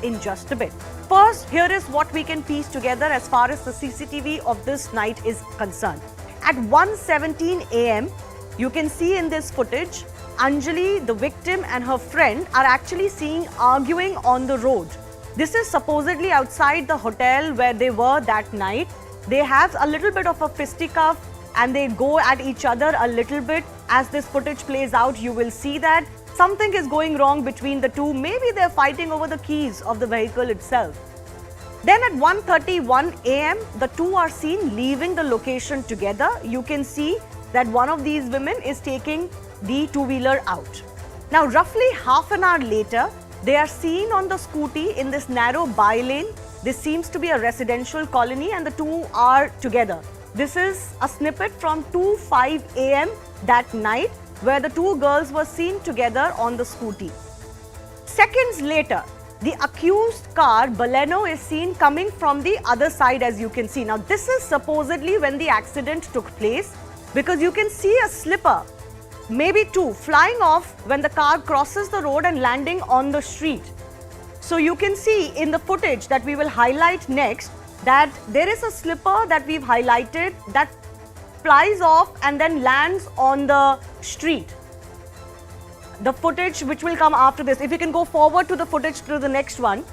in just a bit. First, here is what we can piece together as far as the CCTV of this night is concerned. At 1:17 a.m., you can see in this footage, Anjali, the victim, and her friend are actually seen arguing on the road. This is supposedly outside the hotel where they were that night. They have a little bit of a fisticuff and they go at each other a little bit. As this footage plays out, you will see that something is going wrong between the two. Maybe they're fighting over the keys of the vehicle itself. Then at 1:31 a.m., the two are seen leaving the location together. You can see that one of these women is taking the two-wheeler out. Now, roughly half an hour later, they are seen on the scooty in this narrow by-lane. This seems to be a residential colony and the two are together. This is a snippet from 2:05 a.m. that night where the two girls were seen together on the scooty. Seconds later, the accused car, Baleno, is seen coming from the other side, as you can see. Now, this is supposedly when the accident took place, because you can see a slipper, maybe two, flying off when the car crosses the road and landing on the street. So you can see in the footage that we will highlight next that there is a slipper that we've highlighted that flies off and then lands on the street. The footage which will come after this, if you can go forward to the footage to the next one.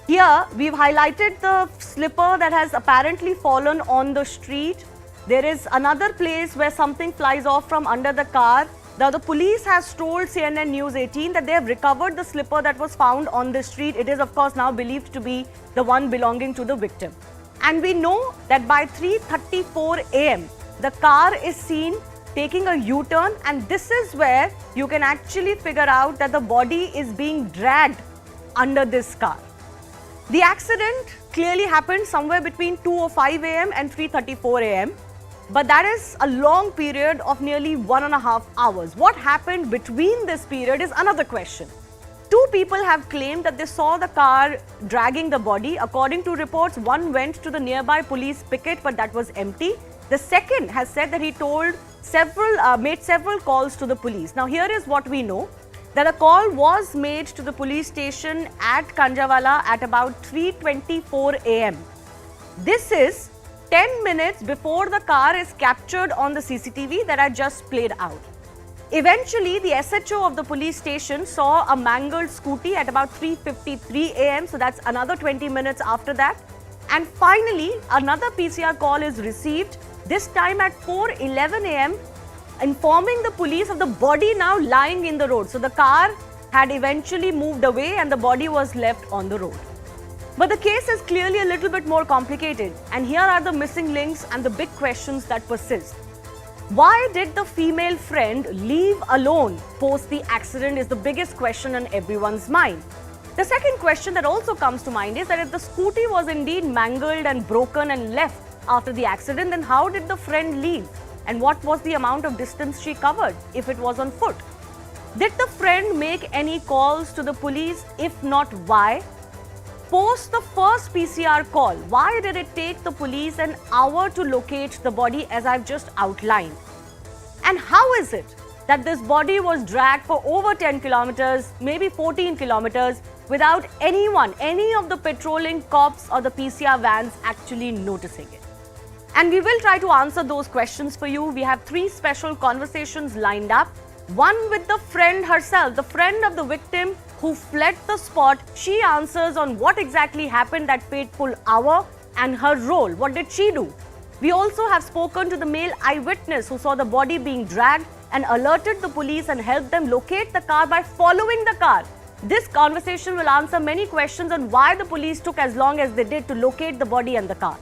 Here we've highlighted the slipper that has apparently fallen on the street. There is another place where something flies off from under the car. Now, the police has told CNN News 18 that they have recovered the slipper that was found on the street. It is, of course, now believed to be the one belonging to the victim. And we know that by 3:34 a.m., the car is seen taking a U-turn, and this is where you can actually figure out that the body is being dragged under this car. The accident clearly happened somewhere between 2:05 a.m. and 3:34 a.m. But that is a long period of nearly 1.5 hours. What happened between this period is another question. Two people have claimed that they saw the car dragging the body. According to reports, one went to the nearby police picket, but that was empty. The second has said that he made several calls to the police. Now, here is what we know, that a call was made to the police station at Kanjawala at about 3:24 a.m. This is 10 minutes before the car is captured on the CCTV that I just played out. Eventually, the SHO of the police station saw a mangled scooty at about 3:53 a.m. So that's another 20 minutes after that. And finally, another PCR call is received, this time at 4:11 a.m., informing the police of the body now lying in the road. So the car had eventually moved away and the body was left on the road. But the case is clearly a little bit more complicated, and here are the missing links and the big questions that persist. Why did the female friend leave alone post the accident is the biggest question on everyone's mind. The second question that also comes to mind is that if the scooty was indeed mangled and broken and left after the accident, then how did the friend leave? And what was the amount of distance she covered if it was on foot? Did the friend make any calls to the police? If not, why? Post the first PCR call, why did it take the police an hour to locate the body, as I've just outlined? And how is it that this body was dragged for over 10 kilometers, maybe 14 kilometers, without anyone, any of the patrolling cops or the PCR vans actually noticing it? And we will try to answer those questions for you. We have 3 special conversations lined up. One with the friend herself, the friend of the victim who fled the spot. She answers on what exactly happened that fateful hour and her role. What did she do? We also have spoken to the male eyewitness who saw the body being dragged and alerted the police and helped them locate the car by following the car. This conversation will answer many questions on why the police took as long as they did to locate the body and the car.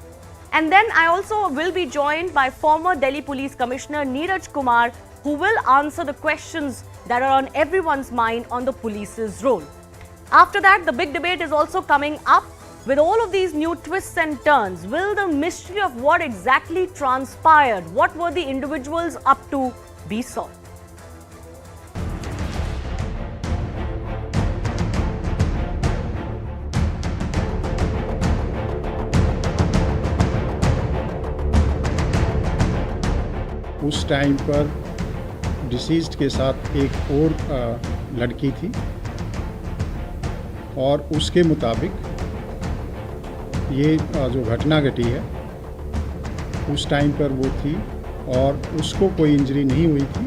And then I also will be joined by former Delhi Police Commissioner Neeraj Kumar, who will answer the questions that are on everyone's mind on the police's role. After that, the big debate is also coming up. With all of these new twists and turns, will the mystery of what exactly transpired, what were the individuals up to, be solved? उस time पर deceased के साथ एक और लड़की थी और उसके मुताबिक ये जो घटना घटी है उस टाइम पर वो थी और उसको कोई इंजरी नहीं हुई थी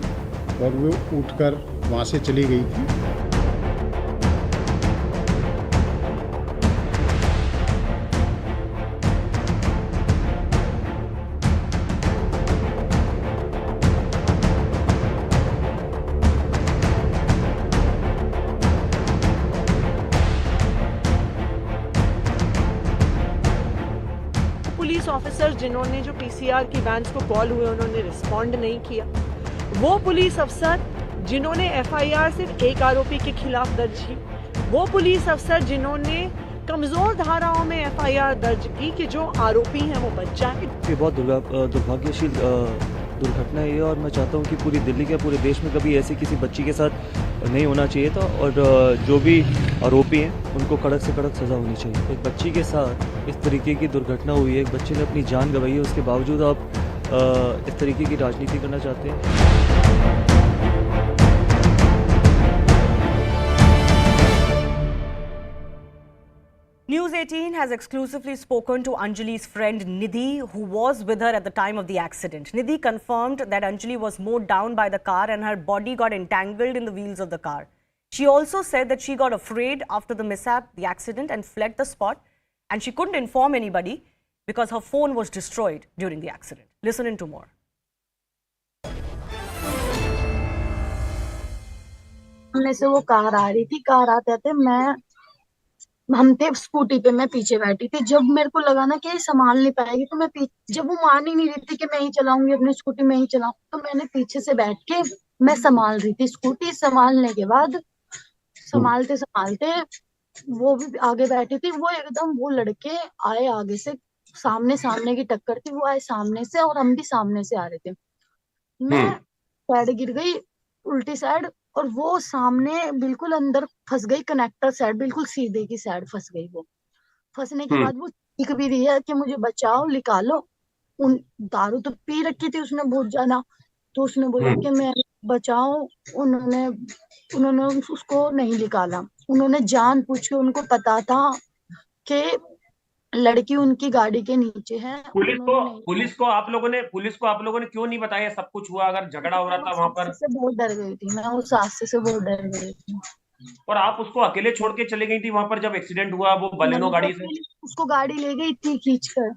और वो उठकर वहाँ से चली गई थी। पुलिस ऑफिसर जिन्होंने जो पीसीआर की वैन्स को कॉल हुए उन्होंने रिस्पॉन्ड नहीं किया। वो पुलिस अफसर जिन्होंने एफआईआर सिर्फ एक आरोपी के खिलाफ दर्ज की। वो पुलिस अफसर जिन्होंने कमजोर धाराओं में एफआईआर दर्ज की कि जो आरोपी हैं वो बच जाए। ये बहुत दुर्भाग्यशील दुर्घटना है और मैं चाहता हूँ कि पूरी दिल्ली के पूरे देश में कभी ऐसी किसी बच्ची के साथ नहीं होना चाहिए था और जो भी आरोपी हैं उनको कड़क से कड़क सज़ा होनी चाहिए। एक बच्ची के साथ इस तरीके की दुर्घटना हुई है, एक बच्चे ने अपनी जान गंवाई है, उसके बावजूद आप इस तरीके की राजनीति करना चाहते हैं। News 18 has exclusively spoken to Anjali's friend Nidhi, who was with her at the time of the accident. Nidhi confirmed that Anjali was mowed down by the car and her body got entangled in the wheels of the car. She also said that she got afraid after the mishap, the accident, and fled the spot, and she couldn't inform anybody because her phone was destroyed during the accident. Listen into more. सामने से वो car आ रही थी, car आते आते हम थे scooty पे, मैं पीछे बैठी थी। जब मेरे को लगा ना कि ये संभाल नहीं पाएगी तो मैं जब वो मान ही नहीं रही थी कि मैं ही चलाऊंगी अपनी स्कूटी, मैं ही चलाऊं, तो मैंने पीछे से बैठ के मैं संभाल रही थी स्कूटी। संभालने के बाद संभालते संभालते वो भी आगे बैठी थी, वो एकदम वो लड़के आए आगे से, सामने सामने की टक्कर थी, वो आए सामने से और हम भी सामने से आ रहे थे। मैं साइड गिर गई उल्टी साइड और वो सामने बिल्कुल अंदर फंस गई, कनेक्टर साइड बिल्कुल सीधे की साइड फंस गई। वो फंसने के बाद वो चीख भी रही है कि मुझे बचाओ, निकालो। उन दारू तो पी रखी थी उसने बहुत ज्यादा, तो उसने बोला कि मैं बचाओ। उन्होंने उन्होंने उसको नहीं निकाला। उन्होंने जान पूछ के, उनको पता था कि लड़की उनकी गाड़ी के नीचे है। पुलिस को आप लोगों ने क्यों नहीं बताया सब कुछ हुआ, अगर झगड़ा हो रहा था वहां पर? से बहुत डर गई थी मैं, उस हादसे से बहुत डर गई थी। और आप उसको अकेले छोड़ के चले गई थी वहां पर जब एक्सीडेंट हुआ वो बलेनो गाड़ी से? उसको गाड़ी ले गई थी खींचकर,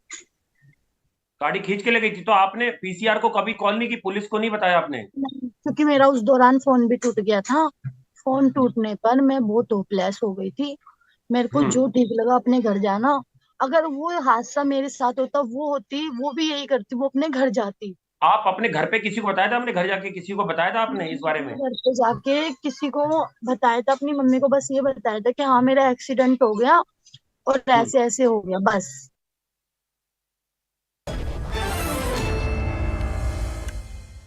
गाड़ी खींच के ले गई थी, तो आपने पीसीआर को कभी कॉल नहीं की? पुलिस को नहीं बताया आपने? नहीं, क्योंकि मेरा उस दौरान फोन भी टूट गया था। फोन टूटने पर मैं बहुत होपलेस हो गई थी। मेरे को जो ठीक लगा अपने घर जाना। अगर वो हादसा मेरे साथ होता, वो होती, वो भी यही करती, वो अपने घर जाती। आप अपने घर पे किसी को बताया था? अपने घर जाके किसी को बताया था आपने इस बारे में? घर पे जाके किसी को बताया था, अपनी मम्मी को बस ये बताया था कि हाँ मेरा एक्सीडेंट हो गया और ऐसे ऐसे हो गया, बस।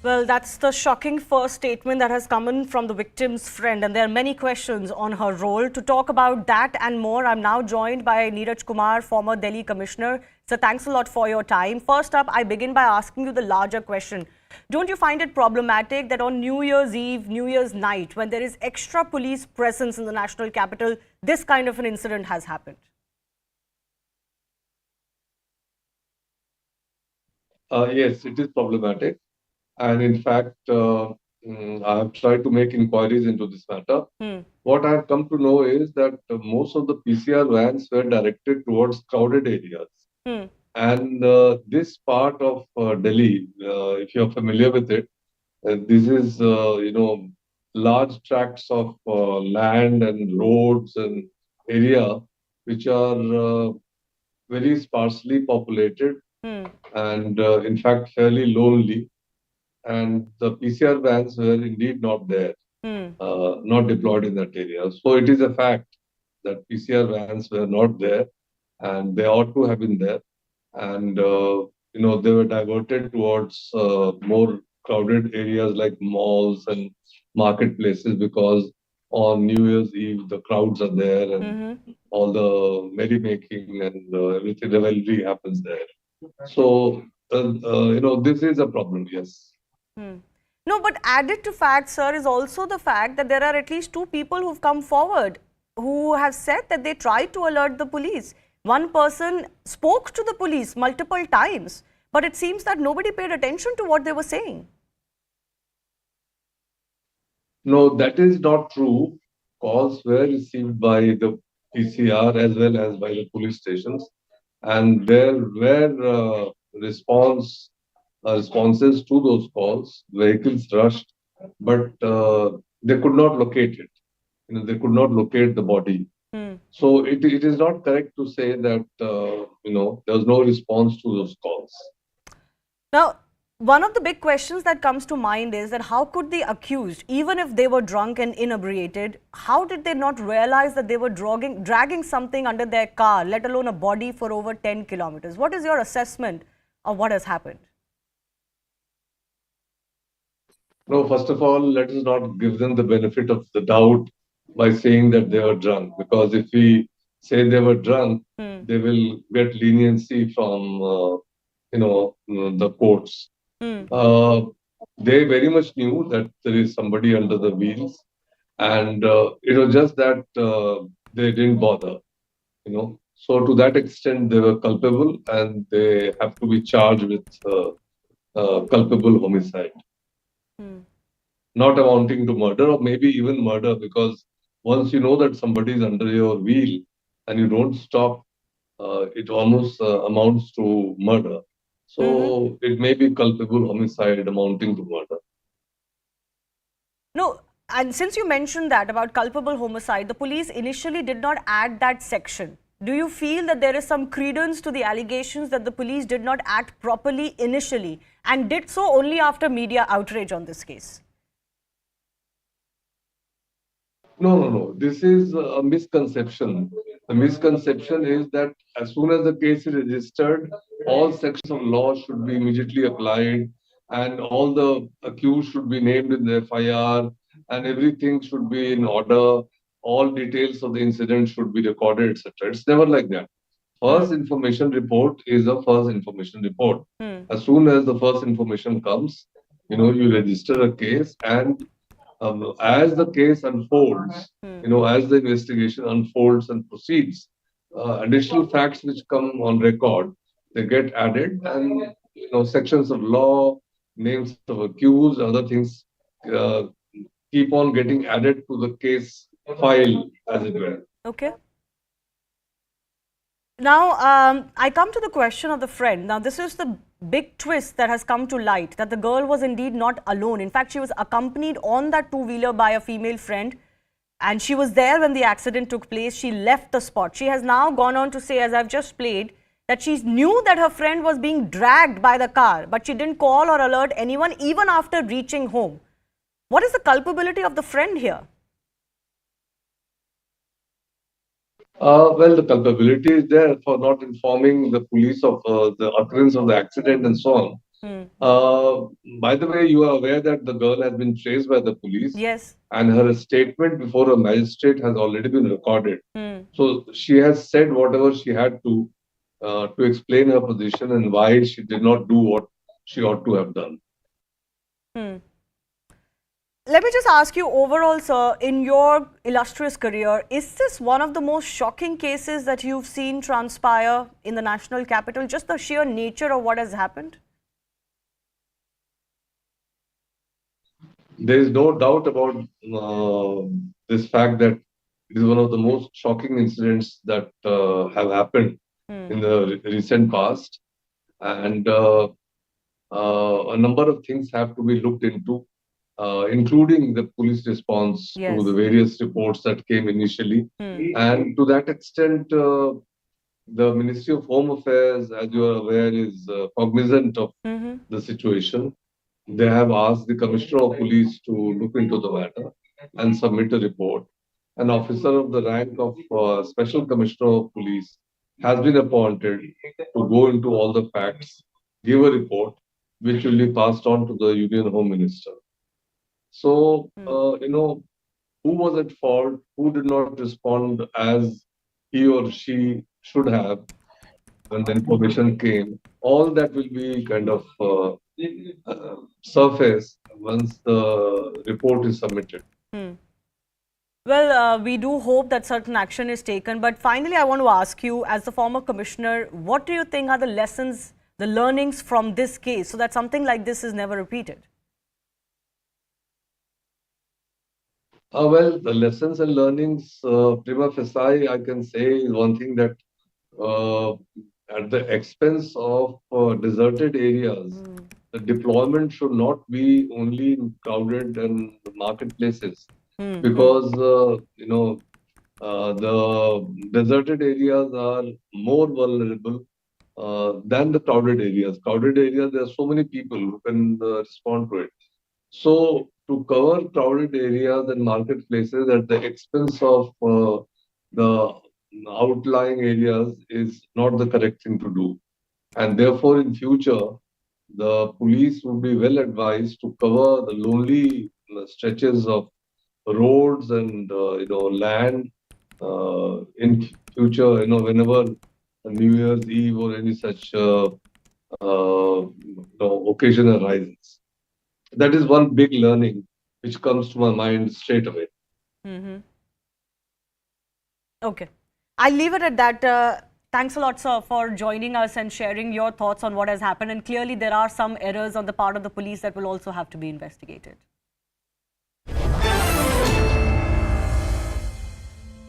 Well, that's the shocking first statement that has come in from the victim's friend, and there are many questions on her role. To talk about that and more, I'm now joined by Neeraj Kumar, former Delhi Commissioner. So thanks a lot for your time. First up, I begin by asking you the larger question. Don't you find it problematic that on New Year's Eve, New Year's night, when there is extra police presence in the national capital, this kind of an incident has happened? Yes, it is problematic. And in fact, I have tried to make inquiries into this matter. What I have come to know is that most of the PCR vans were directed towards crowded areas. And this part of Delhi, if you're familiar with it, this is, large tracts of land and roads and area which are very sparsely populated and in fact fairly lonely. And the PCR vans were indeed not there, not deployed in that area. So it is a fact that PCR vans were not there, and they ought to have been there. And they were diverted towards more crowded areas like malls and marketplaces, because on New Year's Eve the crowds are there and all the merrymaking and everything, the revelry happens there. So this is a problem, yes. No, but added to fact, sir, is also the fact that there are at least two people who've come forward who have said that they tried to alert the police. One person spoke to the police multiple times, but it seems that nobody paid attention to what they were saying. No, that is not true. Calls were received by the PCR as well as by the police stations, and there were responses to those calls. Vehicles rushed, but they could not locate it. They could not locate the body. So it is not correct to say that there was no response to those calls. Now, one of the big questions that comes to mind is that how could the accused, even if they were drunk and inebriated, how did they not realize that they were dragging something under their car, let alone a body, for over 10 kilometers? What is your assessment of what has happened? No, first of all, let us not give them the benefit of the doubt by saying that they were drunk, because if we say they were drunk, they will get leniency from the courts. They very much knew that there is somebody under the wheels, and it was just that they didn't bother. So to that extent, they were culpable, and they have to be charged with culpable homicide. Not amounting to murder, or maybe even murder, because once you know that somebody is under your wheel and you don't stop, it almost amounts to murder. So it may be culpable homicide amounting to murder. No, and since you mentioned that about culpable homicide, the police initially did not add that section. Do you feel that there is some credence to the allegations that the police did not act properly initially and did so only after media outrage on this case? No. This is a misconception. The misconception is that as soon as the case is registered, all sections of law should be immediately applied, and all the accused should be named in the FIR, and everything should be in order. All details of the incident should be recorded, etc. It's never like that. First information report is a first information report. As soon as the first information comes, you register a case, and as the case unfolds, as the investigation unfolds and proceeds, additional facts which come on record, they get added, and sections of law, names of accused, other things keep on getting added to the case file, as it were. Okay. Now, I come to the question of the friend. Now, this is the big twist that has come to light, that the girl was indeed not alone. In fact, she was accompanied on that two-wheeler by a female friend, and she was there when the accident took place. She left the spot. She has now gone on to say, as I've just played, that she knew that her friend was being dragged by the car, but she didn't call or alert anyone even after reaching home. What is the culpability of the friend here? Well, the culpability is there for not informing the police of the occurrence of the accident and so on. By the way, you are aware that the girl has been traced by the police. Yes. And her statement before a magistrate has already been recorded. So she has said whatever she had to explain her position and why she did not do what she ought to have done. Let me just ask you overall, sir, in your illustrious career, is this one of the most shocking cases that you've seen transpire in the national capital? Just the sheer nature of what has happened? There is no doubt about this fact that it is one of the most shocking incidents that have happened in the recent past. And a number of things have to be looked into, including the police response to the various reports that came initially. And to that extent, the Ministry of Home Affairs, as you are aware, is cognizant of the situation. They have asked the Commissioner of Police to look into the matter and submit a report. An officer of the rank of Special Commissioner of Police has been appointed to go into all the facts, give a report, which will be passed on to the Union Home Minister. So, who was at fault, who did not respond as he or she should have when the information came, all that will be kind of surface once the report is submitted. Well, we do hope that certain action is taken. But finally, I want to ask you, as the former commissioner, what do you think are the lessons, the learnings from this case, so that something like this is never repeated? Well, the lessons and learnings, prima facie, I can say is one thing that uh, at the expense of deserted areas, the deployment should not be only in crowded and marketplaces, because the deserted areas are more vulnerable than the crowded areas. Crowded areas, there are so many people who can respond to it. So to cover crowded areas and marketplaces at the expense of the outlying areas is not the correct thing to do. And therefore, in future, the police would be well advised to cover the lonely stretches of roads and land in future. Whenever New Year's Eve or any such occasion arises. That is one big learning which comes to my mind straight away. Okay. I'll leave it at that. Thanks a lot, sir, for joining us and sharing your thoughts on what has happened. And clearly, there are some errors on the part of the police that will also have to be investigated.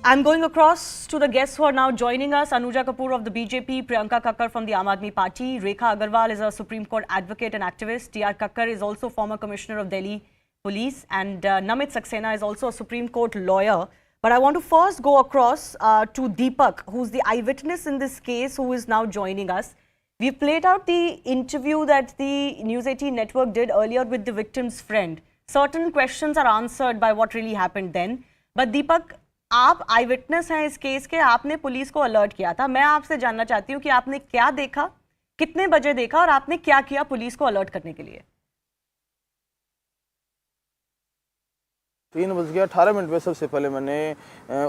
I'm going across to the guests who are now joining us. Anuja Kapoor of the BJP, Priyanka Kakkar from the Aam Aadmi Party, Rekha Agarwal is a Supreme Court advocate and activist, T.R. Kakkar is also former Commissioner of Delhi Police, and Namit Saxena is also a Supreme Court lawyer. But I want to first go across to Deepak, who's the eyewitness in this case, who is now joining us. We've played out the interview that the News 18 network did earlier with the victim's friend. Certain questions are answered by what really happened then. But Deepak, आप आई witness हैं इस case के, आपने police को alert किया था. मैं आपसे जानना चाहती हूँ कि आपने क्या देखा, कितने बजे देखा और आपने क्या किया पुलिस को अलर्ट करने के लिए? 3:18 पे सबसे पहले मैंने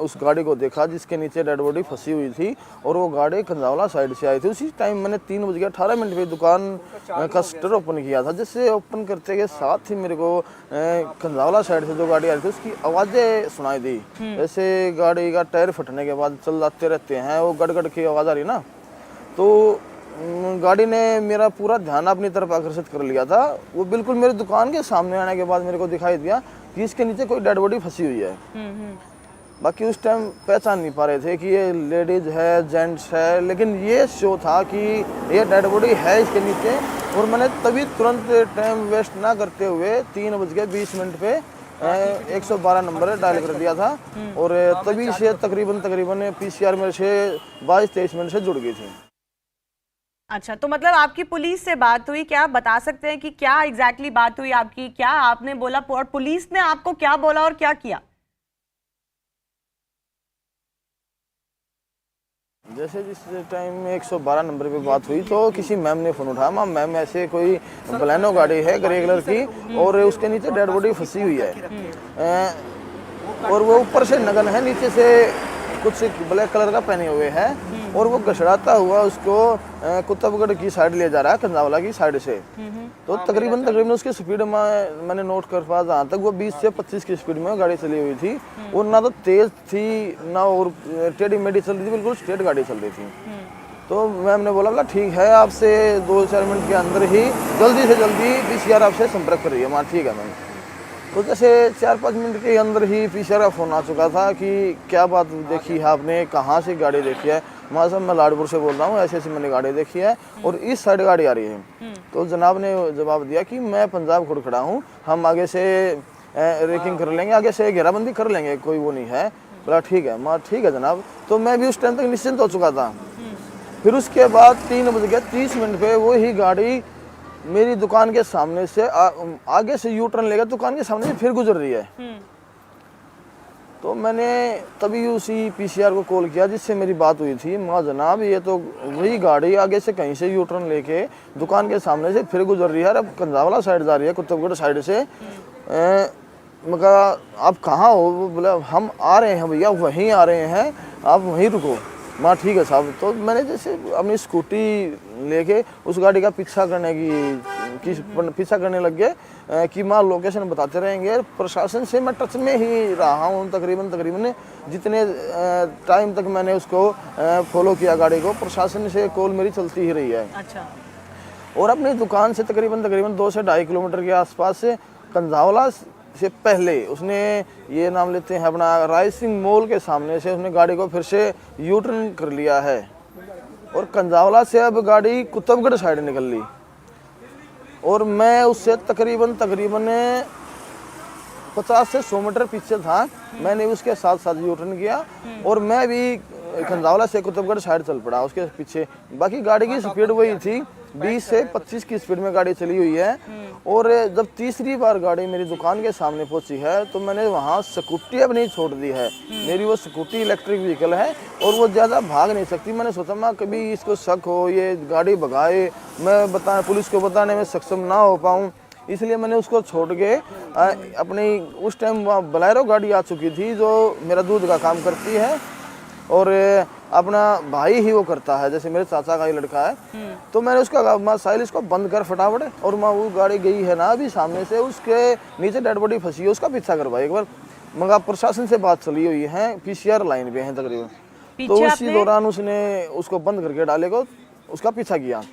उस गाड़ी को देखा जिसके नीचे डेड बॉडी फंसी हुई थी और वो गाड़ी कंजावला साइड से आई थी. उसी टाइम मैंने 3:18 पे दुकान का शटर ओपन किया था, जिससे ओपन करते के साथ ही मेरे को कंजावला साइड से जो गाड़ी आ रही थी उसकी आवाज़ें सुनाई दी. जैसे गाड़ी का टायर फटने के बाद चलाते रहते हैं वो गड़गड़ की आवाज़ आ रही ना, तो गाड़ी ने मेरा पूरा ध्यान अपनी तरफ आकर्षित कर लिया था. वो बिल्कुल मेरी दुकान के सामने आने के बाद मेरे को दिखाई दिया कि इसके नीचे कोई डेड बॉडी फंसी हुई है. बाकी उस टाइम पहचान नहीं पा रहे थे कि ये लेडीज है जेंट्स है, लेकिन ये शो था कि ये डेड बॉडी है इसके नीचे. और मैंने तभी तुरंत टाइम वेस्ट ना करते हुए 3:20 पे 112 नंबर डायल कर दिया था और तभी से तकरीबन PCR मेरे से 22-23 मिनट से जुड़ गई थी. अच्छा, तो मतलब आपकी पुलिस से बात हुई, क्या आप बता सकते हैं कि क्या एग्जैक्टली बात हुई आपकी, क्या आपने बोला और पुलिस ने आपको क्या बोला और क्या किया? जैसे जिस टाइम 112 नंबर पे बात हुई तो किसी मैम ने फ़ोन उठाया, मैम ऐसे कोई बलेनो गाड़ी है ग्रे कलर की और उसके नीचे डेड बॉडी फंसी हुई है और वो ऊपर से नगन है, नीचे से कुछ ब्लैक कलर का पहने हुए है और वो घसड़ाता हुआ उसको कुतुबगढ़ की साइड ले जा रहा है, कंजावला की साइड से. तो तकरीबन उसकी स्पीड में मैंने नोट कर पाया जहाँ तक वो 20 से 25 की स्पीड में गाड़ी चली हुई थी और ना तो तेज थी ना और टेढ़ी मेढ़ी चल रही थी, बिल्कुल स्ट्रेट गाड़ी चल रही थी. तो मैम ने बोला ठीक है, आपसे 2-4 मिनट के अंदर ही जल्दी से जल्दी PCR आपसे संपर्क कर रही है. वहाँ ठीक है मैम. तो जैसे 4-5 मिनट के अंदर ही PCR का फ़ोन आ चुका था कि क्या बात देखी है आपने, कहाँ से गाड़ी देखी है. माँ साहब मैं लाडपुर से बोल रहा हूँ, ऐसे मैंने गाड़ी देखी है और इस साइड गाड़ी आ रही है. तो जनाब ने जवाब दिया कि मैं पंजाब खुद खड़ा हूँ, हम आगे से रेकिंग कर लेंगे, आगे से घेराबंदी कर लेंगे, कोई वो नहीं है. बोला ठीक है माँ, ठीक है जनाब. तो मैं भी उस टाइम तक निश्चिंत हो चुका था. फिर उसके बाद 3:30 पे वही गाड़ी मेरी दुकान के सामने से आगे से यू टर्न लेकर दुकान के सामने से फिर गुजर रही है. तो मैंने तभी उसी PCR को कॉल किया जिससे मेरी बात हुई थी. माँ जनाब ये तो वही गाड़ी आगे से कहीं से यू टर्न लेके दुकान के सामने से फिर गुजर रही है, अब कंजावला साइड जा रही है, कुतुबगढ़ साइड से. मैं कहा आप कहाँ हो? बोला हम आ रहे हैं भैया, वहीं आ रहे हैं, आप वहीं रुको. माँ ठीक है साहब. तो मैंने जैसे अपनी स्कूटी लेके उस गाड़ी का पीछा करने की पीछा करने लग गए कि माँ लोकेशन बताते रहेंगे। प्रशासन से मैं टच में ही रहा हूँ तकरीबन जितने टाइम तक मैंने उसको फॉलो किया गाड़ी को, प्रशासन से कॉल मेरी चलती ही रही है। अच्छा। और अपनी दुकान से तकरीबन 2 से 2.5 किलोमीटर के आसपास से कंझावला से पहले उसने ये नाम लेते हैं अपना राय सिंह मॉल के सामने से उसने गाड़ी को फिर से यू टर्न कर लिया है और कंझावला से अब गाड़ी कुतुबगढ़ साइड निकल ली और मैं उससे तकरीबन 50 से 100 मीटर पीछे था। मैंने उसके साथ साथ यू टर्न किया और मैं भी कंझावला से कुतुबगढ़ साइड चल पड़ा उसके पीछे। बाकी गाड़ी की स्पीड वही थी, 20 से 25 की स्पीड में गाड़ी चली हुई है। और जब तीसरी बार गाड़ी मेरी दुकान के सामने पहुंची है तो मैंने वहां स्कूटी अब नहीं छोड़ दी है। मेरी वो स्कूटी इलेक्ट्रिक व्हीकल है और वो ज़्यादा भाग नहीं सकती। मैंने सोचा मैं कभी इसको शक हो ये गाड़ी भगाए, मैं पुलिस को बताने में सक्षम ना हो पाऊँ, इसलिए मैंने उसको छोड़ के अपनी उस टाइम वहाँ बलेरो गाड़ी आ चुकी थी जो मेरा दूध का काम करती है और अपना भाई ही वो करता है, जैसे मेरे चाचा का ही लड़का है। तो मैंने उसका साइल इसको बंद कर फटाफट और मैं वो गाड़ी गई है ना अभी सामने से, उसके नीचे डेड बॉडी फंसी है, उसका पीछा करवाई एक बार। मगर प्रशासन से बात चली हुई है, पीसीआर लाइन पे है तकरीबन, तो उसी दौरान उसने उसको बंद करके डाले को उसका पीछा किया।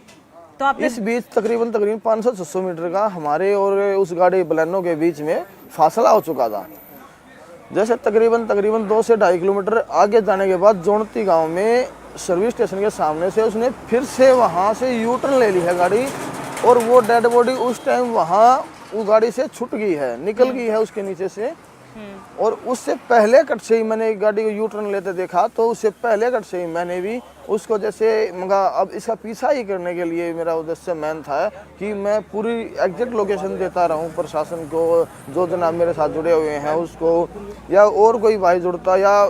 तो आपने इस बीच तकरीबन 500-600 मीटर का हमारे और उस गाड़ी बलेनो के बीच में फासला हो चुका था। जैसे तकरीबन 2 से 2.5 किलोमीटर आगे जाने के बाद जोनती गांव में सर्विस स्टेशन के सामने से उसने फिर से वहां से यू टर्न ले ली है गाड़ी और वो डेड बॉडी उस टाइम वहां वो गाड़ी से छूट गई है, निकल गई है उसके नीचे से। और उससे पहले कट से ही मैंने गाड़ी को यू टर्न लेते देखा, तो उससे पहले कट से ही मैंने भी उसको जैसे मगा अब इसका पीछा ही करने के लिए मेरा उद्देश्य मैन था कि मैं पूरी एग्जैक्ट लोकेशन देता रहूं प्रशासन को, जो जनाब मेरे साथ जुड़े हुए हैं उसको, या और कोई भाई जुड़ता या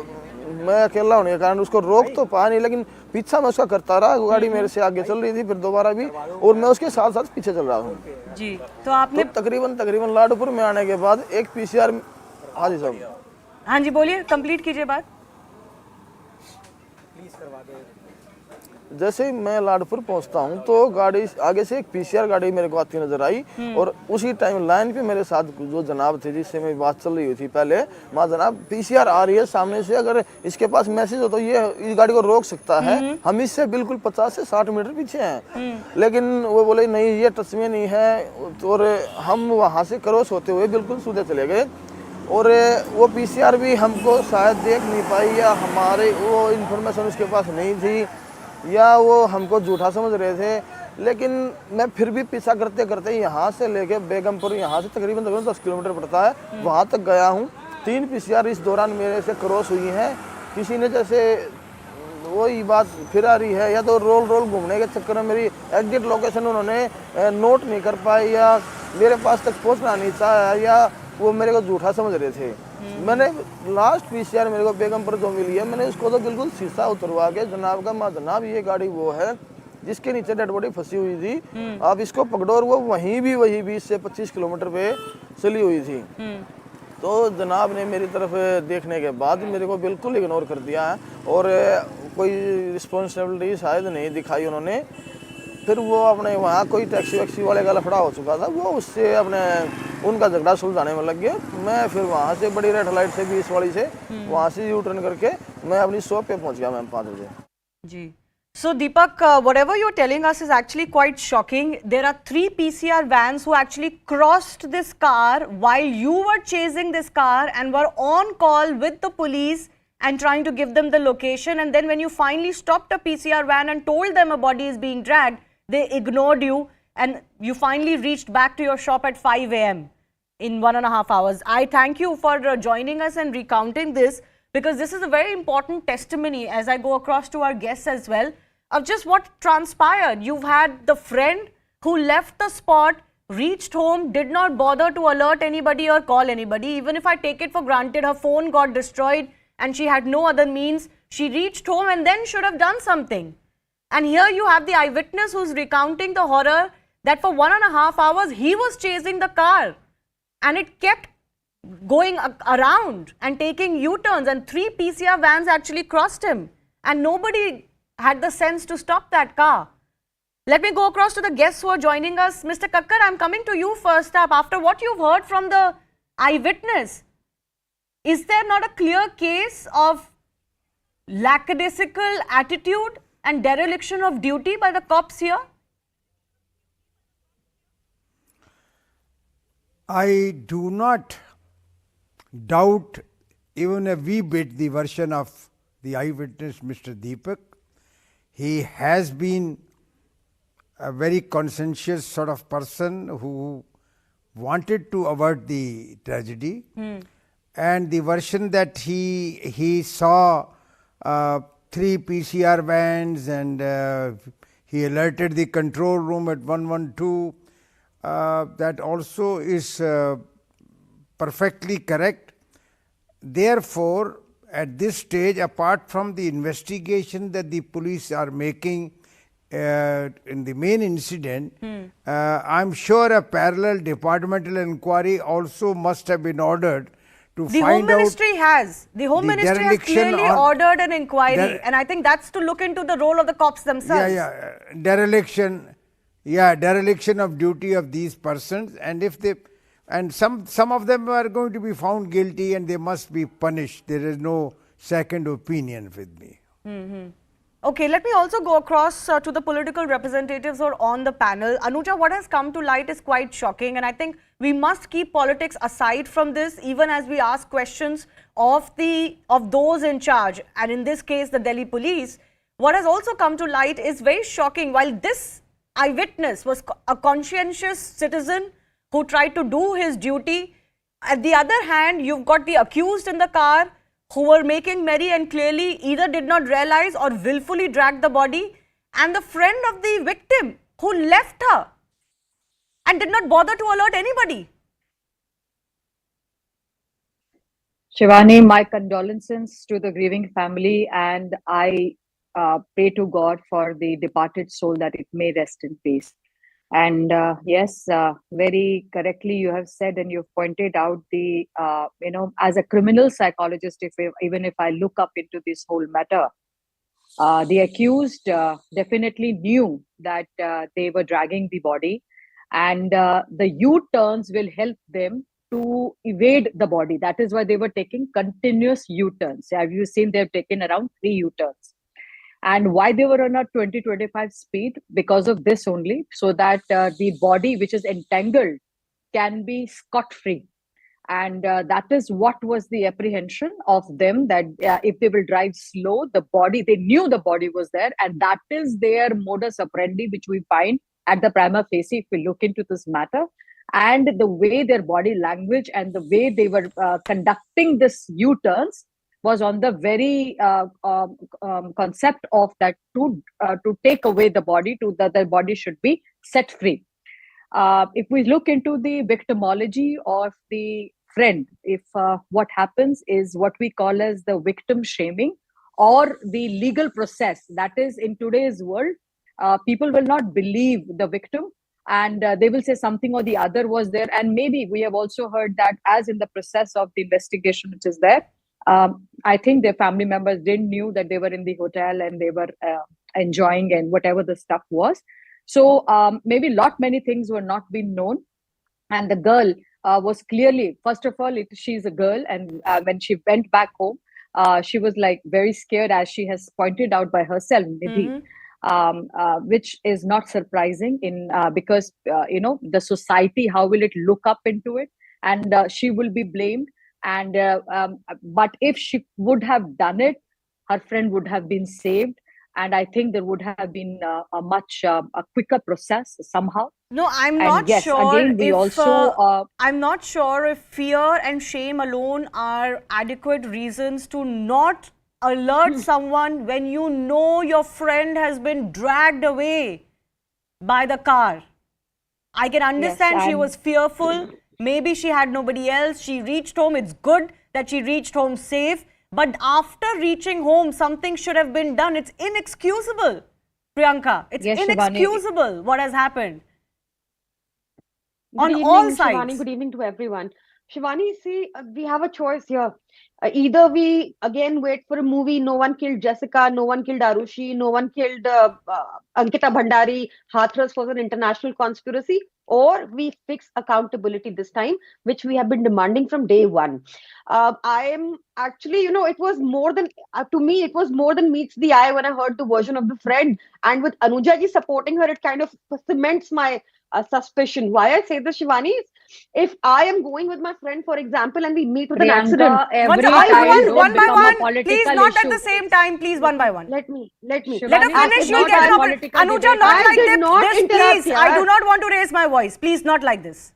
मैं अकेला होने के कारण उसको रोक तो पा नहीं, लेकिन पीछा मैं उसका करता रहा। गाड़ी मेरे से आगे चल रही थी फिर दोबारा भी और मैं उसके साथ साथ पीछे चल रहा हूँ जी। तो आपने तकरीबन लाडपुर में आने के बाद एक पीसीआर। हाँ जी साहब। हाँ जी बोलिए, कंप्लीट कीजिए बात। जैसे ही मैं लाडपुर पहुंचता हूं तो गाड़ी आगे से एक पीसीआर गाड़ी मेरे को आती नजर आई और उसी टाइम लाइन पे मेरे साथ जो जनाब थे जिससे मेरी बात चल रही थी पहले, माँ जनाब पीसीआर आ रही है सामने से, अगर इसके पास मैसेज हो तो ये इस गाड़ी को रोक सकता है, हम इससे बिल्कुल 50 से 60 मीटर पीछे हैं। लेकिन वो बोले नहीं ये टच में नहीं है और हम वहाँ से क्रॉस होते हुए बिल्कुल सीधे चले गए और वो पीसीआर भी हमको शायद देख नहीं पाई या हमारे वो इन्फॉर्मेशन उसके पास नहीं थी या वो हमको झूठा समझ रहे थे। लेकिन मैं फिर भी पीछा करते करते यहाँ से लेके बेगमपुर, यहाँ से तकरीबन 10 किलोमीटर पड़ता है, वहाँ तक गया हूँ। 3 पीसीआर इस दौरान मेरे से क्रॉस हुई हैं। किसी ने जैसे वही बात फिर आ रही है या तो रोल घूमने के चक्कर में मेरी एग्जैक्ट लोकेशन उन्होंने नोट नहीं कर पाई या मेरे पास तक पहुँचना नहीं चाहा या वो मेरे को झूठा समझ रहे थे। मैंने लास्ट पीसीआर मेरे को बेगमपुर जो मिली है, मैंने उसको तो बिल्कुल शीशा उतरवा के जनाब का माँ जनाब ये गाड़ी वो है जिसके नीचे डेड बॉडी फंसी हुई थी, आप इसको पकड़ो। और वो वही 20 से 25 किलोमीटर पे चली हुई थी। तो जनाब ने मेरी तरफ देखने के बाद मेरे को बिल्कुल इग्नोर कर दिया है और कोई रिस्पॉन्सिबिलिटी शायद नहीं दिखाई उन्होंने। फिर वो अपने वहाँ कोई टैक्सी वैक्सी वाले का लफड़ा हो चुका था, वो उससे अपने उनका झगड़ा सुलझाने में लग गया। मैं फिर वहाँ से बड़ी रेड लाइट से 20 वाली से वहाँ से यू टर्न करके मैं अपनी शॉप पे पहुँच गया मैम 5 बजे जी। So Deepak, whatever you're telling us is actually quite shocking. There are 3 PCR vans who actually crossed this car while you were chasing this car and were on call with the police and trying to give them the location. And then when you finally stopped a PCR van and told them a body is being dragged, they ignored you and you finally reached back to your shop at 5 a.m. in 1.5 hours. I thank you for joining us and recounting this, because this is a very important testimony as I go across to our guests as well, of just what transpired. You've had the friend who left the spot, reached home, did not bother to alert anybody or call anybody. Even if I take it for granted, her phone got destroyed and she had no other means, she reached home and then should have done something. And here you have the eyewitness who's recounting the horror that for 1.5 hours he was chasing the car and it kept going around and taking U-turns, and 3 PCR vans actually crossed him and nobody had the sense to stop that car. Let me go across to the guests who are joining us. Mr. Kakkar, I'm coming to you first up. After what you've heard from the eyewitness, is there not a clear case of lackadaisical attitude and dereliction of duty by the cops here? I do not doubt even a wee bit the version of the eyewitness, Mr. Deepak. He has been a very conscientious sort of person who wanted to avert the tragedy. And the version that he saw 3 PCR vans and he alerted the control room at 112, that also is perfectly correct. Therefore, at this stage, apart from the investigation that the police are making in the main incident, I'm sure a parallel departmental inquiry also must have been ordered to The find Home Ministry has. The Home Ministry has clearly ordered an inquiry, and I think that's to look into the role of the cops themselves. Dereliction of duty of these persons, and if they, and some of them are going to be found guilty and they must be punished. There is no second opinion with me. Okay, let me also go across to the political representatives who are on the panel. Anuja, what has come to light is quite shocking, and I think we must keep politics aside from this, even as we ask questions of those in charge, and in this case, the Delhi police. What has also come to light is very shocking. While this eyewitness was a conscientious citizen who tried to do his duty, at the other hand, you've got the accused in the car who were making merry and clearly either did not realize or willfully dragged the body, and the friend of the victim who left her and did not bother to alert anybody. Shivani, my condolences to the grieving family, and I pray to God for the departed soul that it may rest in peace. And yes, very correctly you have said, and you've pointed out the, as a criminal psychologist, even if I look up into this whole matter, the accused definitely knew that they were dragging the body, and the U-turns will help them to evade the body. That is why they were taking continuous U-turns. Have you seen they've taken around 3 U-turns? And why they were on a 20-25 speed? Because of this only, so that the body which is entangled can be scot-free. And that is what was the apprehension of them, that if they will drive slow, the body, they knew the body was there. And that is their modus operandi, which we find at the prima facie if we look into this matter. And the way their body language and the way they were conducting this U-turns was on the very concept of that to take away the body, to that the body should be set free. If we look into the victimology of the friend, if what happens is what we call as the victim shaming or the legal process, that is in today's world, people will not believe the victim, and they will say something or the other was there. And maybe we have also heard that as in the process of the investigation which is there, I think their family members didn't knew that they were in the hotel and they were enjoying and whatever the stuff was. So maybe many things were not being known. And the girl was clearly, first of all, she's a girl. And when she went back home, she was like very scared, as she has pointed out by herself, Nidhi, which is not surprising because, the society, how will it look up into it? And she will be blamed. And but if she would have done it, her friend would have been saved, and I think there would have been a much a quicker process somehow. No, I'm not sure. Again, I'm not sure if fear and shame alone are adequate reasons to not alert someone when you know your friend has been dragged away by the car. I can understand she was fearful. Maybe she had nobody else. She reached home. It's good that she reached home safe. But after reaching home, something should have been done. It's inexcusable, Priyanka. It's inexcusable, Shivani, what has happened. On all sides. Shivani, good evening to everyone. Shivani, see, we have a choice here. Either we again wait for a movie, no one killed Jessica, no one killed Arushi, no one killed Ankita Bhandari, Hathras was an international conspiracy, or we fix accountability this time, which we have been demanding from day one. I am actually, it was more than, to me, it was more than meets the eye when I heard the version of the friend. And with Anuja ji supporting her, it kind of cements my suspicion. Why I say this, Shivani, is if I am going with my friend, for example, and we meet with an accident, Priyanka, every One time don't one by become a one. political Please, not issue. at the same time. Please, one by one. let me. Let her Shivani, finish. it's You'll not get a an opportunity. political Anuja, debate. not I like did not this, interrupt, please. I yaar. do not want to raise my voice. Please, not like this.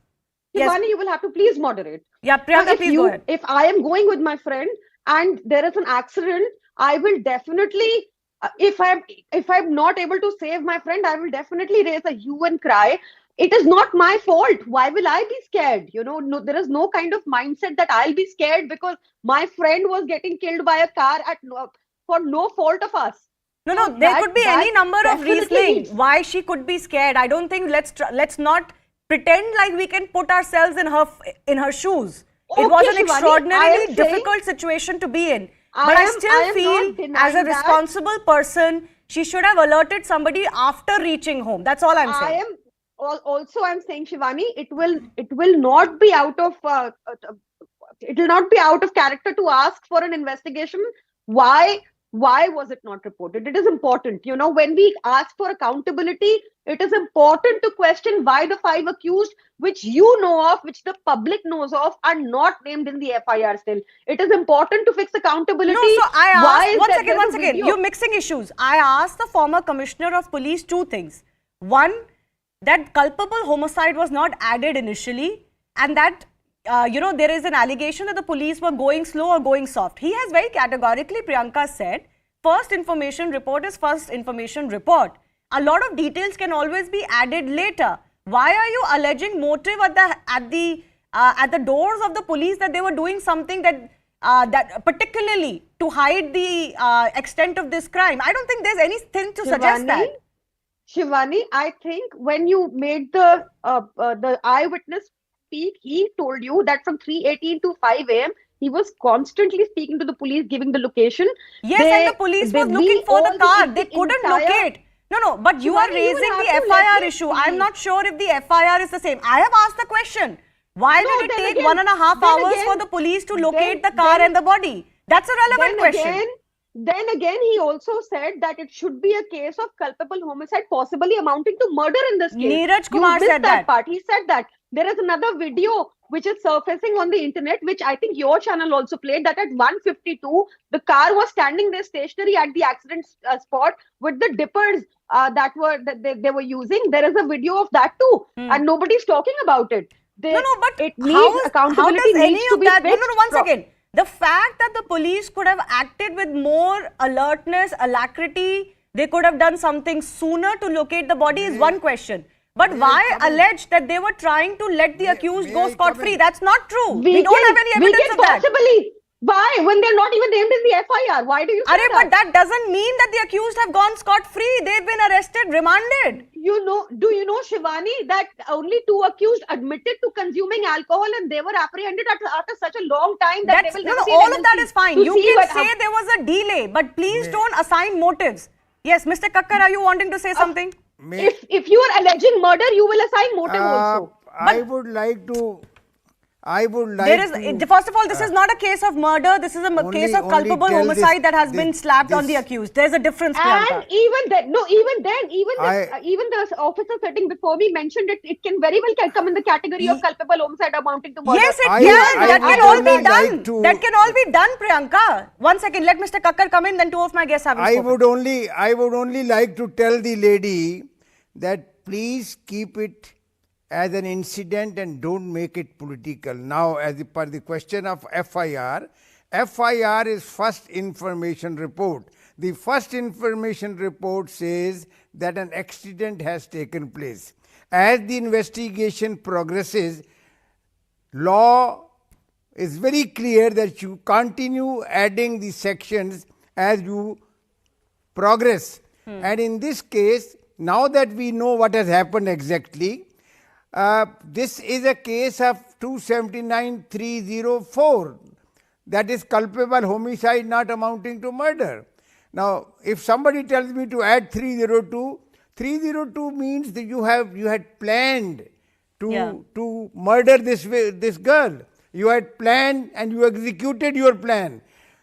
Yes. Shivani, you will have to please moderate. Yeah, Now, Priyanka, please go ahead. if I am going with my friend and there is an accident, I will definitely, if I'm not able to save my friend, I will definitely raise a hue and cry. It is not my fault. Why will I be scared? No, there is no kind of mindset that I'll be scared because my friend was getting killed by a car for no fault of us. No, So there could be any number of definitely reasoning needs- why she could be scared. I don't think let's not pretend like we can put ourselves in her shoes. It was Okay, an Shivani, I extraordinarily am saying- difficult situation to be in. I But I am still not feel denying as a that. responsible person, she should have alerted somebody after reaching home. That's all I'm I saying. am also I'm saying, Shivani, it will not be out of it will not be out of character to ask for an investigation. Why was it not reported? It is important. When we ask for accountability, it is important to question why the 5 accused, which you know of, which the public knows of, are not named in the FIR still. It is important to fix accountability. No, so I Why asked, is one that second, there's one a second. video? You're mixing issues. I asked the former commissioner of police two things. One, that culpable homicide was not added initially, and that, there is an allegation that the police were going slow or going soft. He has very categorically, Priyanka said, first information report is first information report. A lot of details can always be added later. Why are you alleging motive at the doors of the police that they were doing something that particularly to hide the extent of this crime? I don't think there's anything to suggest that. Shivani, I think when you made the eyewitness speak, he told you that from 3:18 to 5 a.m. he was constantly speaking to the police, giving the location. Yes, and the police was looking for the car. They couldn't locate. No, but you are Shivani, you will raising the have to let FIR me issue. speak. I'm not sure if the FIR is the same. I have asked the question. Why No, did it then take again- 1.5 then hours again- for the police to locate the then- car then- and the body? That's a relevant question. Then again, he also said that it should be a case of culpable homicide, possibly amounting to murder in this case. Neeraj You Kumar missed said that. part. He said that. There is another video which is surfacing on the internet, which I think your channel also played, that at 1:52, the car was standing there stationary at the accident spot with the dippers that they were using. There is a video of that too, and nobody's talking about it. But it how needs does accountability any needs to of be that? fixed. One second. The fact that the police could have acted with more alertness, alacrity, they could have done something sooner to locate the body is one question. But why allege that they were trying to let the accused go scot-free? That's not true. We don't have any evidence of that. Possibly. Why? When they're not even named in the FIR. Why do you say But that doesn't mean that the accused have gone scot-free. They've been arrested, remanded. Do you know, Shivani, that only 2 accused admitted to consuming alcohol and they were apprehended after such a long time that they will never see an all of that NLC is fine. to You see can what say there was a delay, but please don't assign motives. Yes, Mr. Kakkar, are you wanting to say something? If you are alleging murder, you will assign motive also. I would like to. First of all, this is not a case of murder. This is a case of culpable homicide that has been slapped on the accused. There's a difference, Priyanka. And even the officer sitting before me mentioned it. It can very well come in the category of culpable homicide amounting to murder. Yes, it can. That can all be done. That can all be done, Priyanka. One second, let Mr. Kakkar come in. Then two of my guests have I would only like to tell the lady that please keep it as an incident and don't make it political. Now, per the question of FIR is first information report. The first information report says that an accident has taken place. As the investigation progresses, law is very clear that you continue adding the sections as you progress. And in this case, now that we know what has happened exactly, this is a case of 279-304, that is culpable homicide not amounting to murder. Now, if somebody tells me to add 302, 302 means that you had planned to murder this girl. You had planned and you executed your plan.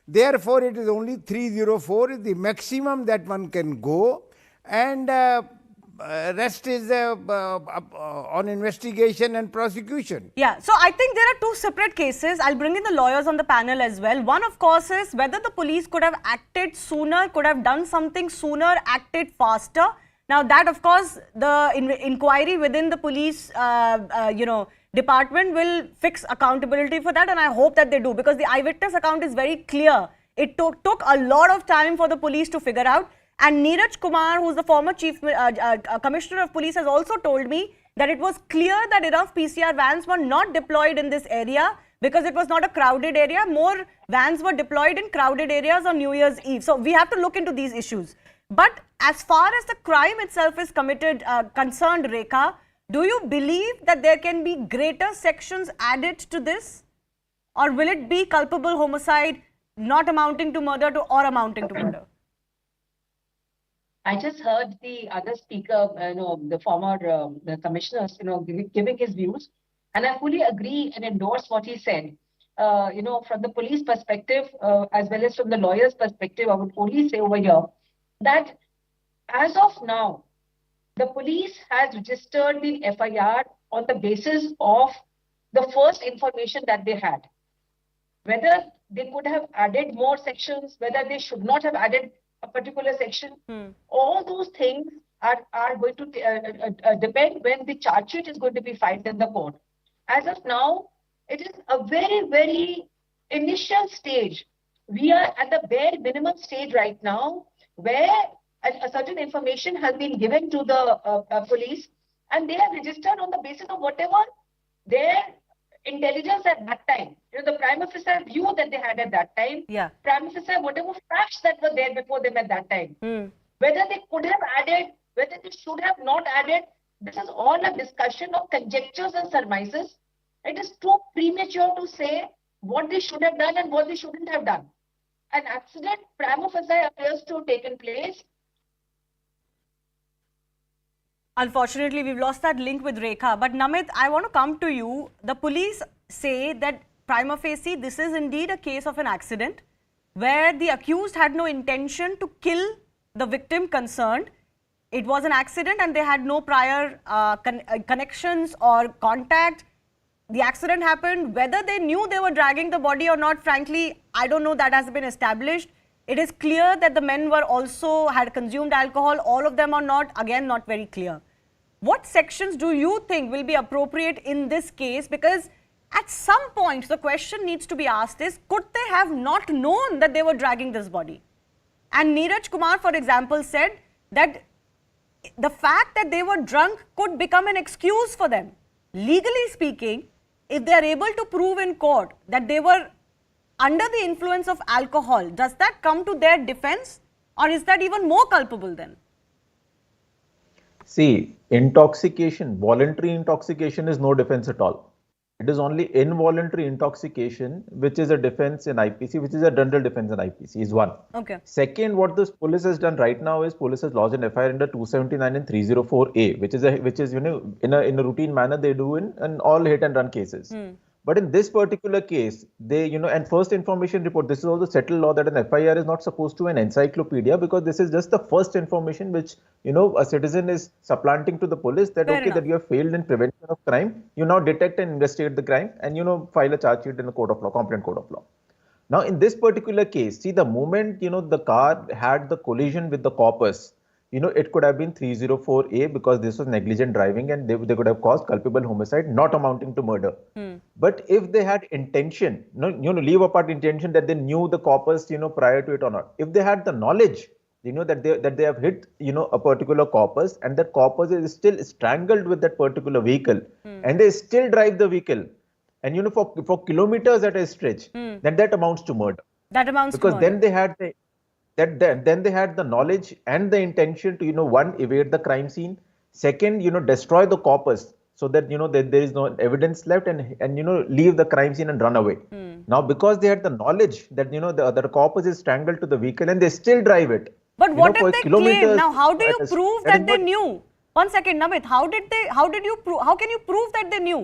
Therefore, it is only 304 is the maximum that one can go, and rest is on investigation and prosecution. Yeah, so I think there are two separate cases. I'll bring in the lawyers on the panel as well. One, of course, is whether the police could have acted sooner, could have done something sooner, acted faster. Now, that, of course, the inquiry within the police, department will fix accountability for that, and I hope that they do, because the eyewitness account is very clear. It took a lot of time for the police to figure out. And Neeraj Kumar, who's the former chief commissioner of police, has also told me that it was clear that enough PCR vans were not deployed in this area because it was not a crowded area. More vans were deployed in crowded areas on New Year's Eve. So we have to look into these issues. But as far as the crime itself is concerned, Rekha, do you believe that there can be greater sections added to this? Or will it be culpable homicide not amounting to murder or amounting to murder? I just heard the other speaker, the former the commissioners, giving his views, and I fully agree and endorse what he said. From the police perspective, as well as from the lawyer's perspective, I would only say over here that as of now, the police has registered the FIR on the basis of the first information that they had. Whether they could have added more sections, whether they should not have added a particular section, all those things are going to depend when the charge sheet is going to be filed in the court. As of now, it is a very, very initial stage. We are at the bare minimum stage right now, where a certain information has been given to the police, and they have registered on the basis of whatever their intelligence at that time, the prime officer view that they had at that time, prime officer, whatever facts that were there before them at that time, whether they could have added, whether they should have not added, this is all a discussion of conjectures and surmises. It is too premature to say what they should have done and what they shouldn't have done. An accident, prima facie, appears to have taken place. Unfortunately, we've lost that link with Rekha. But Namit, I want to come to you. The police say that prima facie, this is indeed a case of an accident where the accused had no intention to kill the victim concerned. It was an accident and they had no prior connections or contact. The accident happened. Whether they knew they were dragging the body or not, frankly, I don't know, that has been established. It is clear that the men were also had consumed alcohol. All of them are not, again, not very clear. What sections do you think will be appropriate in this case? Because at some point, the question needs to be asked is, could they have not known that they were dragging this body? And Neeraj Kumar, for example, said that the fact that they were drunk could become an excuse for them. Legally speaking, if they are able to prove in court that they were under the influence of alcohol, does that come to their defense, or is that even more culpable then? See, intoxication, voluntary intoxication is no defense at all. It is only involuntary intoxication which is a defense in IPC, which is a general defense in IPC, is one. Okay. Second, what this police has done right now is police has lodged an FIR under 279 and 304A, which is in a routine manner they do in all hit and run cases. But in this particular case, they, and first information report, this is also settled law that an FIR is not supposed to be an encyclopedia, because this is just the first information which, a citizen is supplanting to the police that, that you have failed in prevention of crime. You now detect and investigate the crime and, file a charge sheet in the court of law, complaint court of law. Now, in this particular case, see, the moment, the car had the collision with the corpus, it could have been 304A because this was negligent driving and they could have caused culpable homicide not amounting to murder. But if they had intention, leave apart intention that they knew the corpus, prior to it or not. If they had the knowledge, that they have hit, a particular corpus and that corpus is still strangled with that particular vehicle and they still drive the vehicle and, for kilometers at a stretch, then that amounts to murder. That amounts to murder. Because then they had then they had the knowledge and the intention to, one, evade the crime scene. Second, destroy the corpus so that that there is no evidence left, and leave the crime scene and run away. Now, because they had the knowledge that the corpus is strangled to the vehicle, and they still drive it. But what if they claim? Now, how do you That is- prove that that is they not- knew? One second, Namit. How can you prove that they knew?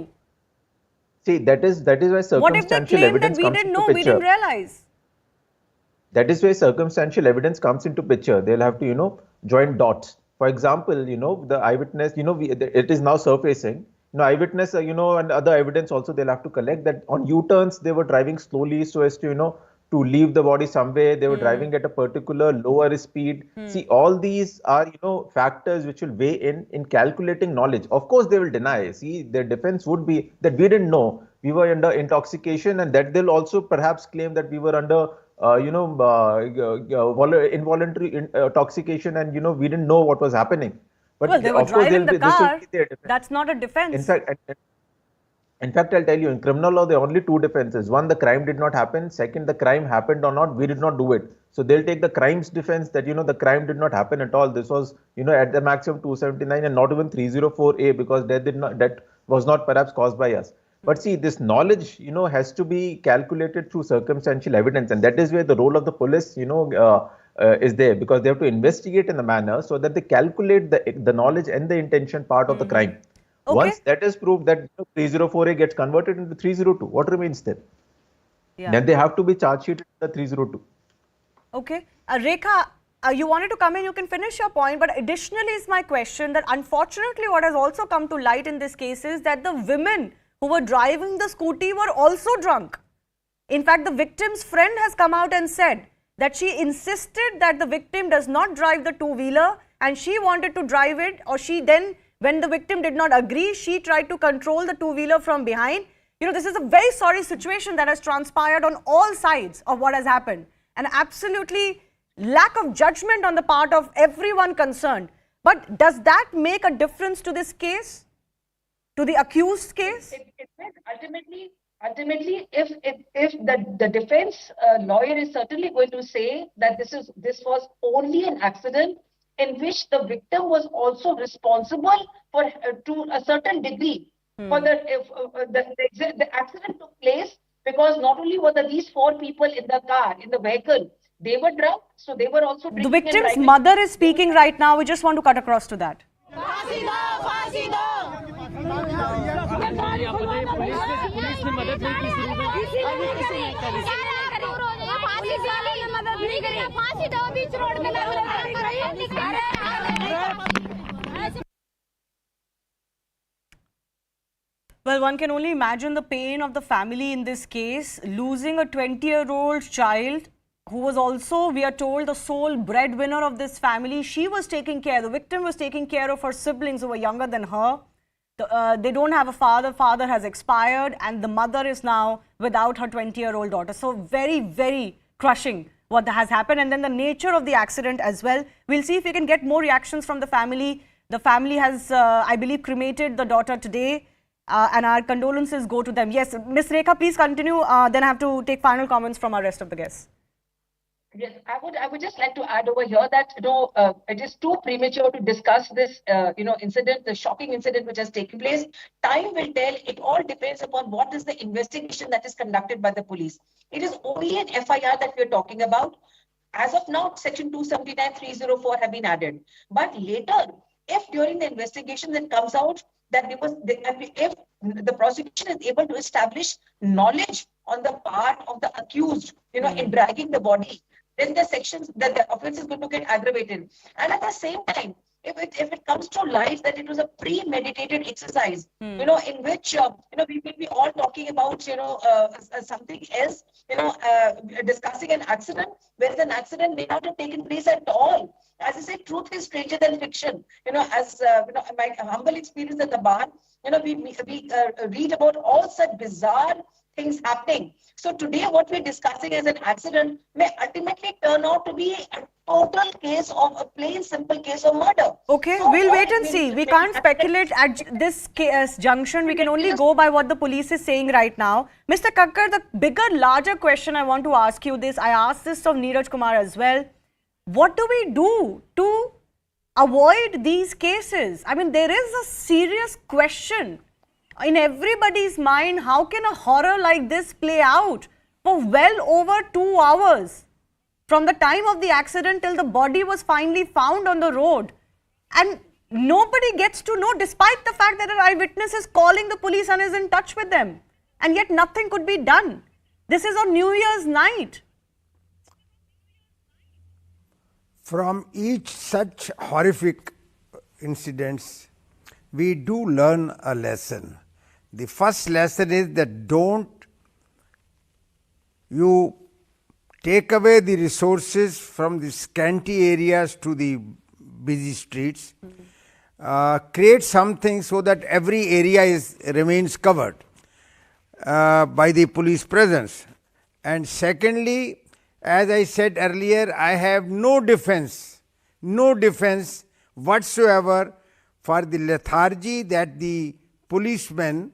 See, that is why What if they circumstantial claim that evidence we comes didn't into know, we picture. didn't realize? That is where circumstantial evidence comes into picture. They'll have to, join dots. For example, the eyewitness, it is now surfacing. Eyewitness, and other evidence also they'll have to collect that on U-turns, they were driving slowly so as to, to leave the body somewhere. They were driving at a particular lower speed. See, all these are, factors which will weigh in calculating knowledge. Of course, they will deny. See, their defense would be that we didn't know. We were under intoxication, and that they'll also perhaps claim that we were under involuntary intoxication, and we didn't know what was happening. But Well, they were of course, driving the this will car. be their defense. That's not a defense. In fact, I'll tell you, in criminal law, there are only two defenses. One, the crime did not happen. Second, the crime happened or not, we did not do it. So they'll take the crime's defense that, the crime did not happen at all. This was, at the maximum 279 and not even 304A, because that was not perhaps caused by us. But see, this knowledge, has to be calculated through circumstantial evidence. And that is where the role of the police, is there, because they have to investigate in a manner so that they calculate the knowledge and the intention part of the crime. Okay. Once that is proved, that 304A gets converted into 302, what remains then? Yeah. Then they have to be charge sheeted in the 302. Okay. Rekha, you wanted to come in, you can finish your point, but additionally is my question that unfortunately what has also come to light in this case is that the women who were driving the scooty were also drunk. In fact, the victim's friend has come out and said that she insisted that the victim does not drive the two-wheeler and she wanted to drive it, or she then, when the victim did not agree, she tried to control the two-wheeler from behind. This is a very sorry situation that has transpired on all sides of what has happened. And absolutely lack of judgment on the part of everyone concerned. But does that make a difference to this case? To the accused case? It means ultimately, if the defense lawyer is certainly going to say that this was only an accident in which the victim was also responsible for to a certain degree for the accident took place because not only were these four people in the vehicle, they were drunk, so they were also drinking. The victim's mother is speaking right now. We just want to cut across to that. Well, one can only imagine the pain of the family in this case, losing a 20-year-old child who was also, we are told, the sole breadwinner of this family. She was taking care, the victim was taking care of her siblings who were younger than her. They don't have a father, father has expired, and the mother is now without her 20-year-old daughter. So very, very crushing what has happened, and then the nature of the accident as well. We'll see if we can get more reactions from the family. The family has, I believe, cremated the daughter today. And our condolences go to them. Yes, Ms. Rekha, please continue. Then I have to take final comments from our rest of the guests. Yes, I would just like to add over here that it is too premature to discuss this incident, the shocking incident which has taken place. Time will tell. It all depends upon what is the investigation that is conducted by the police. It is only an FIR that we are talking about. As of now, section 279, 304 have been added. But later, if during the investigation it comes out that if the prosecution is able to establish knowledge on the part of the accused, in dragging the body, then the offense is going to get aggravated. And at the same time, if it comes to light that it was a premeditated exercise, in which we will be all talking about something else, discussing an accident, whereas an accident may not have taken place at all. As I say, truth is stranger than fiction. As my humble experience at the bar, we read about all such bizarre things happening. So today, what we're discussing as an accident may ultimately turn out to be a total case of a plain, simple case of murder. Okay, so we'll wait and see. We can't speculate at this junction. We can only go by what the police is saying right now. Mr. Kakkar, the bigger, larger question I want to ask you this. I asked this of Neeraj Kumar as well. What do we do to avoid these cases? I mean, there is a serious question in everybody's mind, how can a horror like this play out for well over 2 hours? From the time of the accident till the body was finally found on the road. And nobody gets to know, despite the fact that an eyewitness is calling the police and is in touch with them. And yet nothing could be done. This is on New Year's night. From each such horrific incidents, we do learn a lesson. The first lesson is that don't you take away the resources from the scanty areas to the busy streets. Create something so that every area remains covered by the police presence. And secondly, as I said earlier, I have no defense whatsoever for the lethargy that the policemen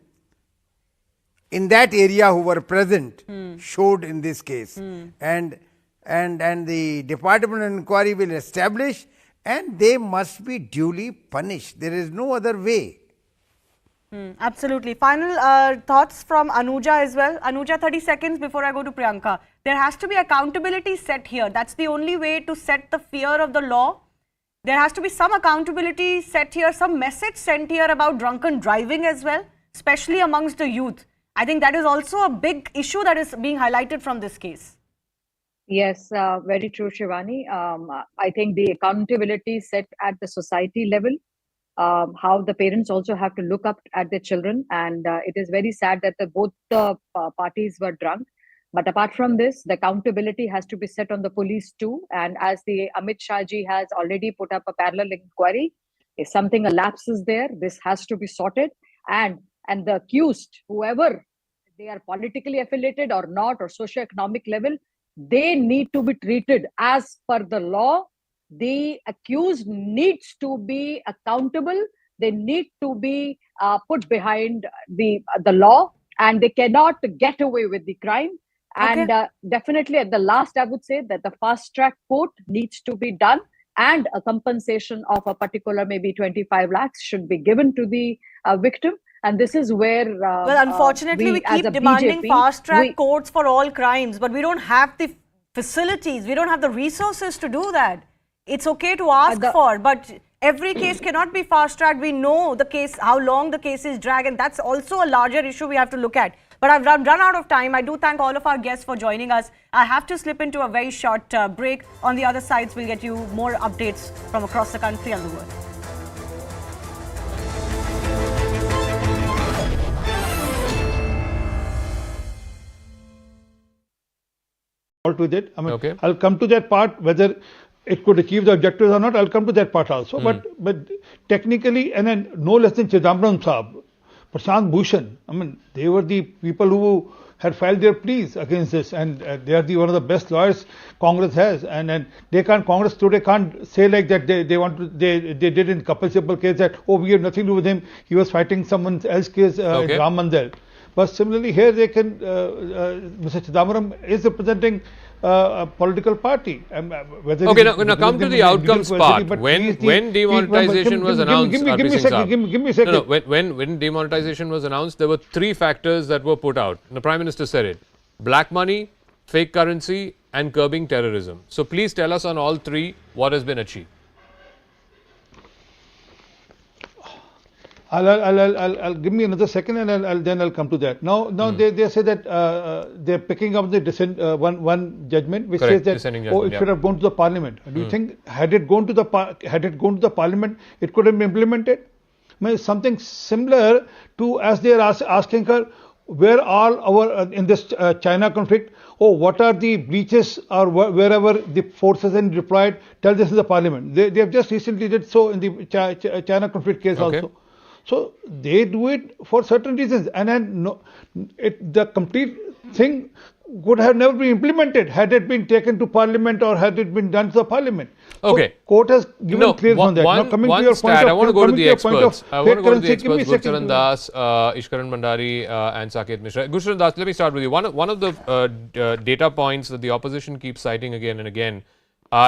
in that area who were present showed in this case. And the Department of Inquiry will establish, and they must be duly punished. There is no other way. Absolutely. Final thoughts from Anuja as well. Anuja, 30 seconds before I go to Priyanka. There has to be accountability set here. That's the only way to set the fear of the law. There has to be some accountability set here, some message sent here about drunken driving as well, especially amongst the youth. I think that is also a big issue that is being highlighted from this case. Yes, very true, Shivani. I think the accountability set at the society level, how the parents also have to look up at their children. And it is very sad that both the parties were drunk. But apart from this, the accountability has to be set on the police too. And as the Amit Shah ji has already put up a parallel inquiry, if something elapses there, this has to be sorted. And the accused, whoever they are politically affiliated or not, or socio-economic level, they need to be treated as per the law. The accused needs to be accountable. They need to be put behind the law, and they cannot get away with the crime. And definitely at the last, I would say that the fast track court needs to be done, and a compensation of a particular maybe 25 lakhs should be given to the victim. And this is where well, unfortunately, we keep demanding fast track courts for all crimes, but we don't have the facilities, we don't have the resources to do that. It's okay to ask for, but every case cannot be fast tracked. We know the case, how long the case is dragged, and that's also a larger issue we have to look at. But I've run out of time. I do thank all of our guests for joining us. I have to slip into a very short break. On the other sides, we'll get you more updates from across the country and the world. With it. I mean, I'll come to that part, whether it could achieve the objectives or not. I'll come to that part also. But technically, and then no less than Chidambaram Saab, Prashant Bhushan, I mean, they were the people who had filed their pleas against this, and they are one of the best lawyers Congress has. And Congress today can't say like that they did in Kapil Sibal case that, oh, we have nothing to do with him, he was fighting someone else's case in Ram Mandir. But similarly here they can, Mr. Chidambaram is representing a political party. Whether now come to the outcomes part. When demonetization was announced, give me a second. No, when demonetization was announced, there were 3 factors that were put out. The Prime Minister said it: black money, fake currency, and curbing terrorism. So please tell us on all 3 what has been achieved. I'll give me another second, and then I'll come to that. Now they say that they're picking up the one judgment which says that it should have gone to the parliament. Do you think had it gone to the parliament, it could have been implemented? I mean, something similar to as they are asking her, where are our in this China conflict? Oh, what are the breaches or wherever the forces are deployed? Tell this to the parliament. They have just recently did so in the China conflict case also. So they do it for certain reasons, and then the complete thing could have never been implemented had it been taken to parliament or had it been done to the parliament. Okay. So court has given clear on that. Now coming to your point I want to go to the experts. Gurcharan Das, Ishkaran Bhandari and Saket Mishra. Gurcharan Das, let me start with you. One of the data points that the opposition keeps citing again and again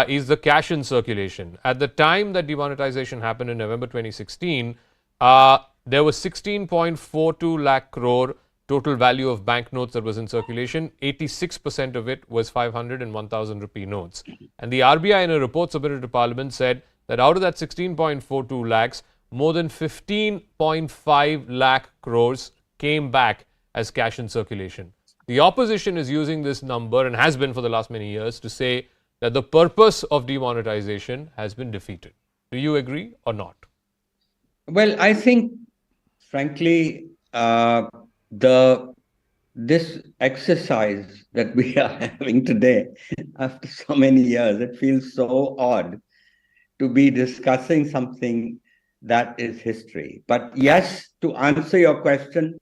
is the cash in circulation. At the time that demonetization happened in November 2016, there was 16.42 lakh crore total value of banknotes that was in circulation. 86% of it was 500 and 1,000 rupee notes. And the RBI, in a report submitted to Parliament, said that out of that 16.42 lakhs, more than 15.5 lakh crores came back as cash in circulation. The opposition is using this number, and has been for the last many years, to say that the purpose of demonetization has been defeated. Do you agree or not? Well, I think, frankly, this exercise that we are having today, after so many years, it feels so odd to be discussing something that is history. But yes, to answer your question,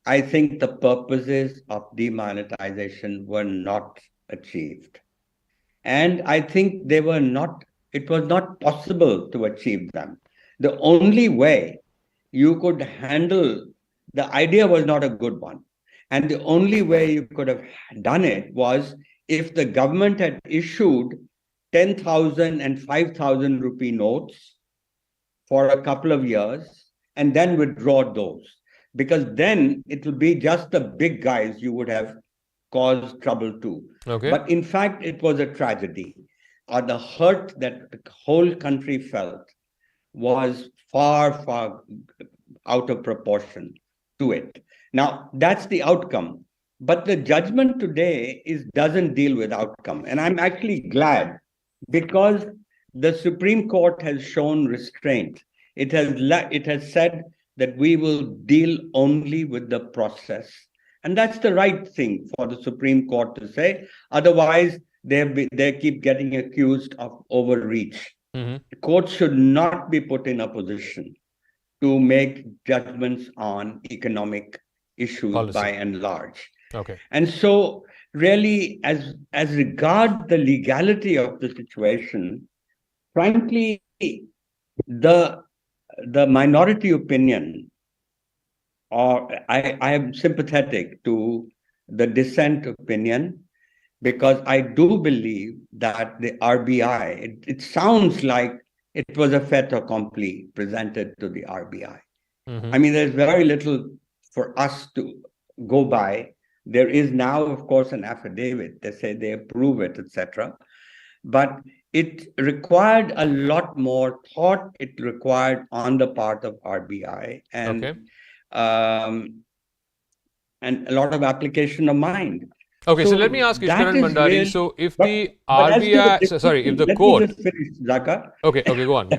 I think the purposes of demonetization were not achieved. And I think it was not possible to achieve them. The only way you could handle, the idea was not a good one. And the only way you could have done it was if the government had issued 10,000 and 5,000 rupee notes for a couple of years and then withdraw those. Because then it will be just the big guys you would have caused trouble to. Okay. But in fact, it was a tragedy. Or the hurt that the whole country felt was far, far out of proportion to it. Now, that's the outcome. But the judgment today doesn't deal with outcome. And I'm actually glad, because the Supreme Court has shown restraint. It has said that we will deal only with the process. And that's the right thing for the Supreme Court to say. Otherwise, they keep getting accused of overreach. Courts should not be put in a position to make judgments on economic issues by and large. Okay. And so really, as regard the legality of the situation, frankly, the minority opinion, or I am sympathetic to the dissent opinion, because I do believe that the RBI, it sounds like it was a fait accompli presented to the RBI. I mean, there's very little for us to go by. There is now, of course, an affidavit. They say they approve it, etc. But it required a lot more thought. It required on the part of RBI and a lot of application of mind. Okay, so let me ask Ishkaran Bhandari. So if the RBI, if the court, let me just finish, Zaka. Okay, go on.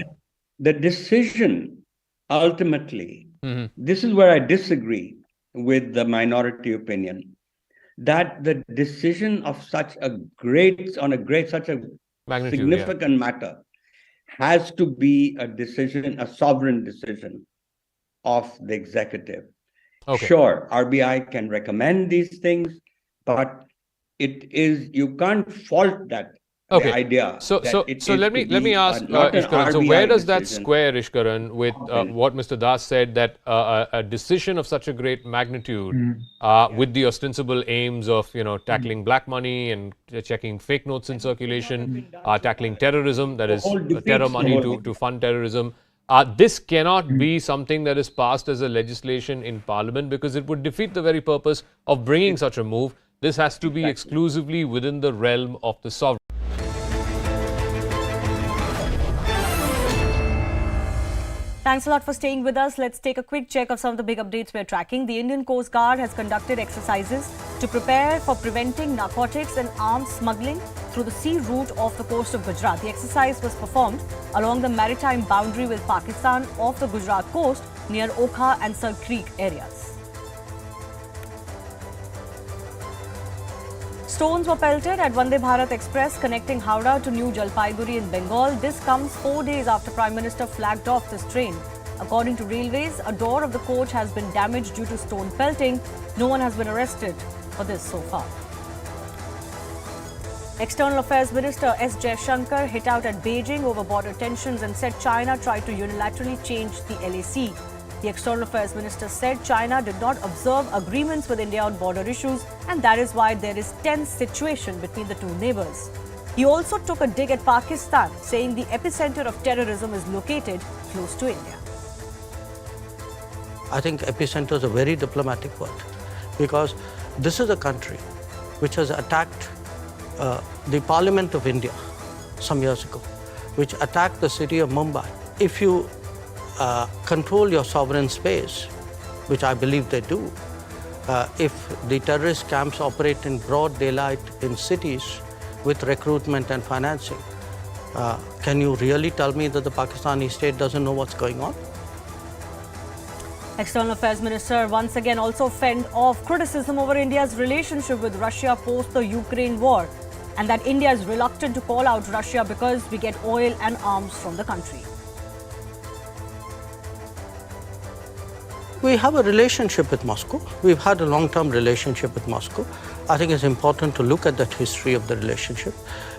The decision ultimately, this is where I disagree with the minority opinion, that the decision of such a magnitude, significant matter has to be a sovereign decision of the executive. Okay. Sure, RBI can recommend these things, but you can't fault that. Okay. The idea. So let me ask Ishkaran. So where does that square, Ishkaran, with what Mr. Das said, that a decision of such a great magnitude, with the ostensible aims of tackling black money and checking fake notes in circulation, tackling terrorism, that is terror money to fund terrorism. This cannot be something that is passed as a legislation in Parliament, because it would defeat the very purpose of bringing such a move. This has to be exclusively within the realm of the sovereign. Thanks a lot for staying with us. Let's take a quick check of some of the big updates we're tracking. The Indian Coast Guard has conducted exercises to prepare for preventing narcotics and arms smuggling through the sea route off the coast of Gujarat. The exercise was performed along the maritime boundary with Pakistan off the Gujarat coast near Okha and Sar Creek areas. Stones were pelted at Vande Bharat Express connecting Howrah to New Jalpaiguri in Bengal. This comes 4 days after Prime Minister flagged off this train. According to Railways, a door of the coach has been damaged due to stone pelting. No one has been arrested for this so far. External Affairs Minister S. Jaishankar hit out at Beijing over border tensions and said China tried to unilaterally change the LAC. The External Affairs Minister said China did not observe agreements with India on border issues, and that is why there is tense situation between the two neighbours. He also took a dig at Pakistan, saying the epicenter of terrorism is located close to India. I think epicenter is a very diplomatic word, because this is a country which has attacked the Parliament of India some years ago, which attacked the city of Mumbai. If you control your sovereign space, which I believe they do, if the terrorist camps operate in broad daylight in cities with recruitment and financing, can you really tell me that the Pakistani state doesn't know what's going on? External Affairs Minister once again also fend off criticism over India's relationship with Russia post the Ukraine war, and that India is reluctant to call out Russia because we get oil and arms from the country. We have a relationship with Moscow. We've had a long-term relationship with Moscow. I think it's important to look at that history of the relationship.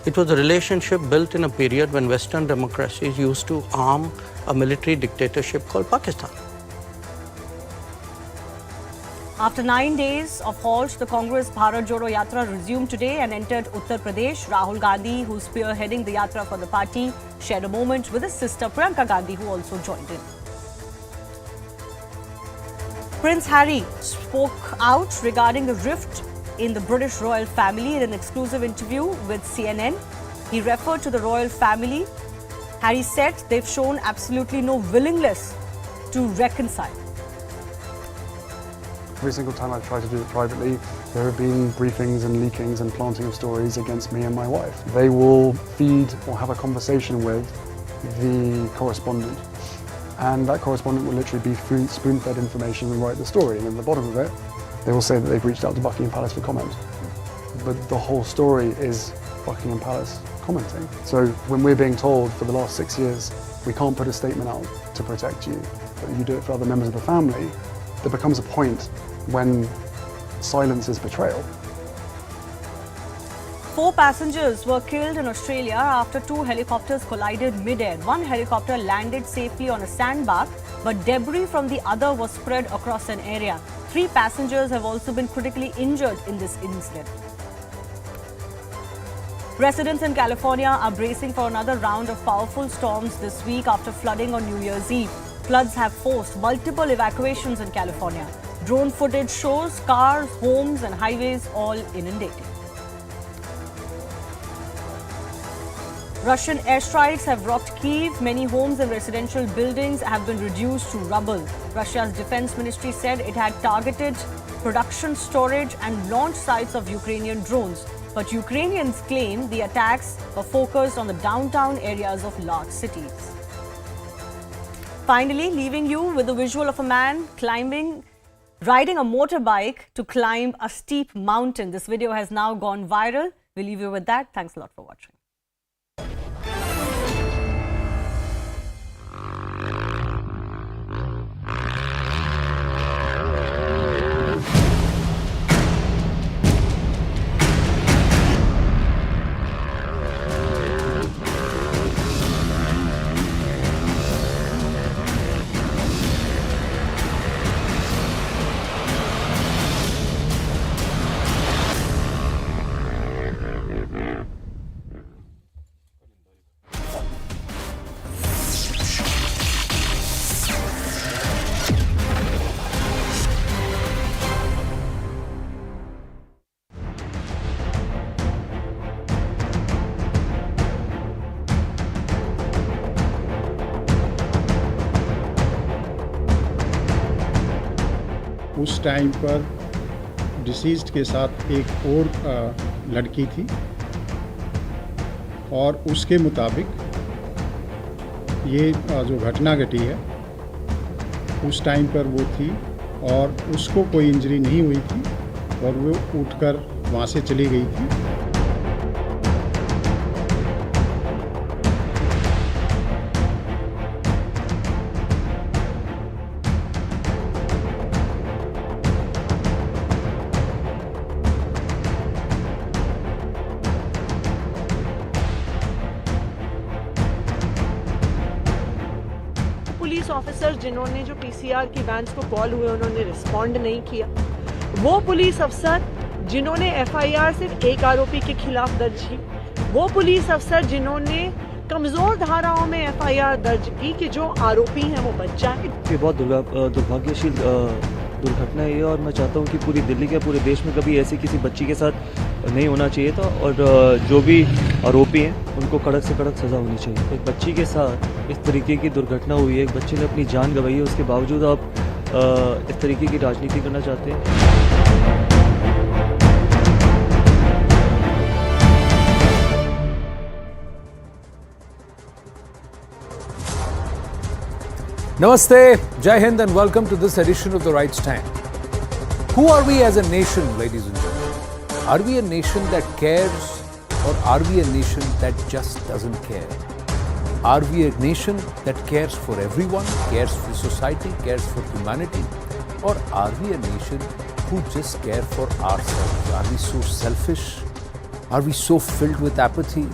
It was a relationship built in a period when Western democracies used to arm a military dictatorship called Pakistan. After 9 days of halt, the Congress Bharat Jodo Yatra resumed today and entered Uttar Pradesh. Rahul Gandhi, who's spearheading the yatra for the party, shared a moment with his sister Priyanka Gandhi, who also joined in. Prince Harry spoke out regarding the rift in the British royal family in an exclusive interview with CNN. He referred to the royal family. Harry said they've shown absolutely no willingness to reconcile. Every single time I've tried to do it privately, there have been briefings and leakings and planting of stories against me and my wife. They will feed or have a conversation with the correspondent. And that correspondent will literally be spoon-fed information and write the story. And at the bottom of it, they will say that they've reached out to Buckingham Palace for comment. But the whole story is Buckingham Palace commenting. So when we're being told for the last 6 years, we can't put a statement out to protect you, but you do it for other members of the family, there becomes a point when silence is betrayal. 4 passengers were killed in Australia after 2 helicopters collided mid-air. One helicopter landed safely on a sandbar, but debris from the other was spread across an area. 3 passengers have also been critically injured in this incident. Residents in California are bracing for another round of powerful storms this week after flooding on New Year's Eve. Floods have forced multiple evacuations in California. Drone footage shows cars, homes and highways all inundated. Russian airstrikes have rocked Kyiv. Many homes and residential buildings have been reduced to rubble. Russia's defense ministry said it had targeted production, storage and launch sites of Ukrainian drones. But Ukrainians claim the attacks were focused on the downtown areas of large cities. Finally, leaving you with a visual of a man riding a motorbike to climb a steep mountain. This video has now gone viral. We'll leave you with that. Thanks a lot for watching. उस time पर deceased के साथ एक और लड़की थी और उसके मुताबिक ये जो घटना घटी है उस टाइम पर वो थी और उसको कोई इंजरी नहीं हुई थी और वो उठकर वहाँ से चली गई थी। पुलिस ऑफिसर जिन्होंने जो पीसीआर की वैन्स को कॉल हुए उन्होंने रिस्पॉन्ड नहीं किया, वो पुलिस अफसर जिन्होंने एफआईआर सिर्फ एक आरोपी के खिलाफ दर्ज की, वो पुलिस अफसर जिन्होंने कमजोर धाराओं में एफआईआर दर्ज की कि जो आरोपी हैं वो बच जाए। ये बहुत दुर्भाग्यशील दुर्घटना है और मैं चाहता हूँ कि पूरी दिल्ली के पूरे देश में कभी ऐसी किसी बच्ची के साथ नहीं होना चाहिए था और जो भी आरोपी हैं उनको कड़क से कड़क सज़ा होनी चाहिए। एक बच्ची के साथ इस तरीके की दुर्घटना हुई है, एक बच्चे ने अपनी जान गंवाई है, उसके बावजूद आप इस तरीके की राजनीति करना चाहते हैं। Namaste, Jai Hind and welcome to this edition of The Right Stand. Who are we as a nation, ladies and gentlemen? Are we a nation that cares or are we a nation that just doesn't care? Are we a nation that cares for everyone, cares for society, cares for humanity? Or are we a nation who just care for ourselves? Are we so selfish? Are we so filled with apathy?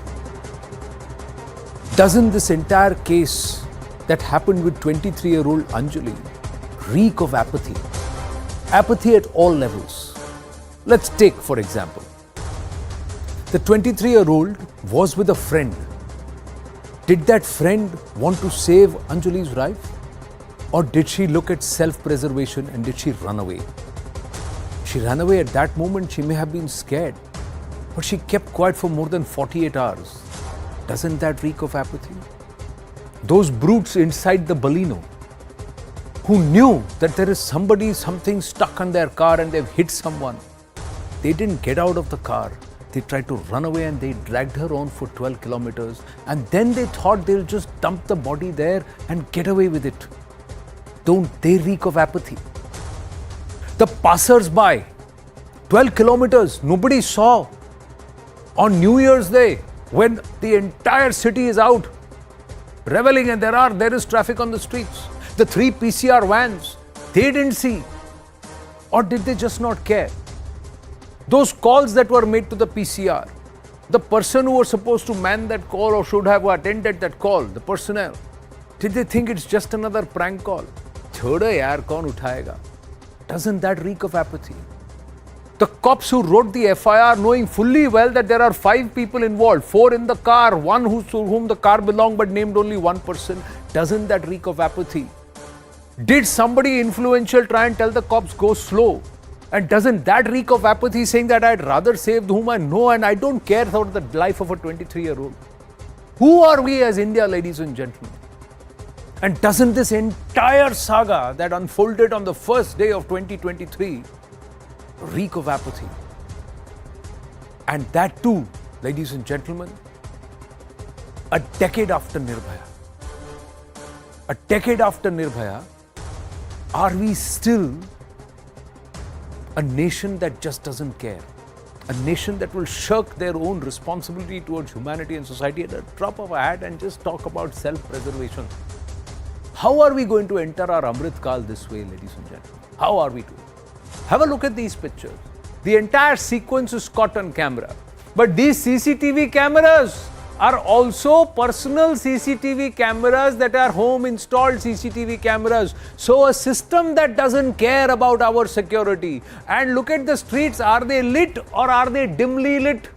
Doesn't this entire case that happened with 23-year-old Anjali reek of apathy? Apathy at all levels. Let's take, for example, the 23-year-old was with a friend. Did that friend want to save Anjali's life? Or did she look at self-preservation and did she run away? She ran away at that moment. She may have been scared, but she kept quiet for more than 48 hours. Doesn't that reek of apathy? Those brutes inside the Baleno who knew that there is something stuck on their car and they've hit someone. They didn't get out of the car. They tried to run away and they dragged her on for 12 kilometers and then they thought they'll just dump the body there and get away with it. Don't they reek of apathy? The passers-by, 12 kilometers, nobody saw. On New Year's Day, when the entire city is out reveling and there is traffic on the streets. The 3 PCR vans, they didn't see. Or did they just not care? Those calls that were made to the PCR, the person who was supposed to man that call or should have attended that call, the personnel, did they think it's just another prank call? Chodo yaar, kaun uthayega? Doesn't that reek of apathy? The cops who wrote the FIR knowing fully well that there are 5 people involved, 4 in the car, 1 to whom the car belonged but named only 1 person. Doesn't that reek of apathy? Did somebody influential try and tell the cops go slow? And doesn't that reek of apathy saying that I'd rather save whom I know and I don't care about the life of a 23-year-old? Who are we as India, ladies and gentlemen? And doesn't this entire saga that unfolded on the first day of 2023 reek of apathy? And that too, ladies and gentlemen, a decade after Nirbhaya. A decade after Nirbhaya, are we still a nation that just doesn't care? A nation that will shirk their own responsibility towards humanity and society at a drop of a hat and just talk about self-preservation? How are we going to enter our Amrit Kal this way, ladies and gentlemen? How are we to? Have a look at these pictures. The entire sequence is caught on camera. But these CCTV cameras are also personal CCTV cameras that are home installed CCTV cameras. So a system that doesn't care about our security. And look at the streets, are they lit or are they dimly lit?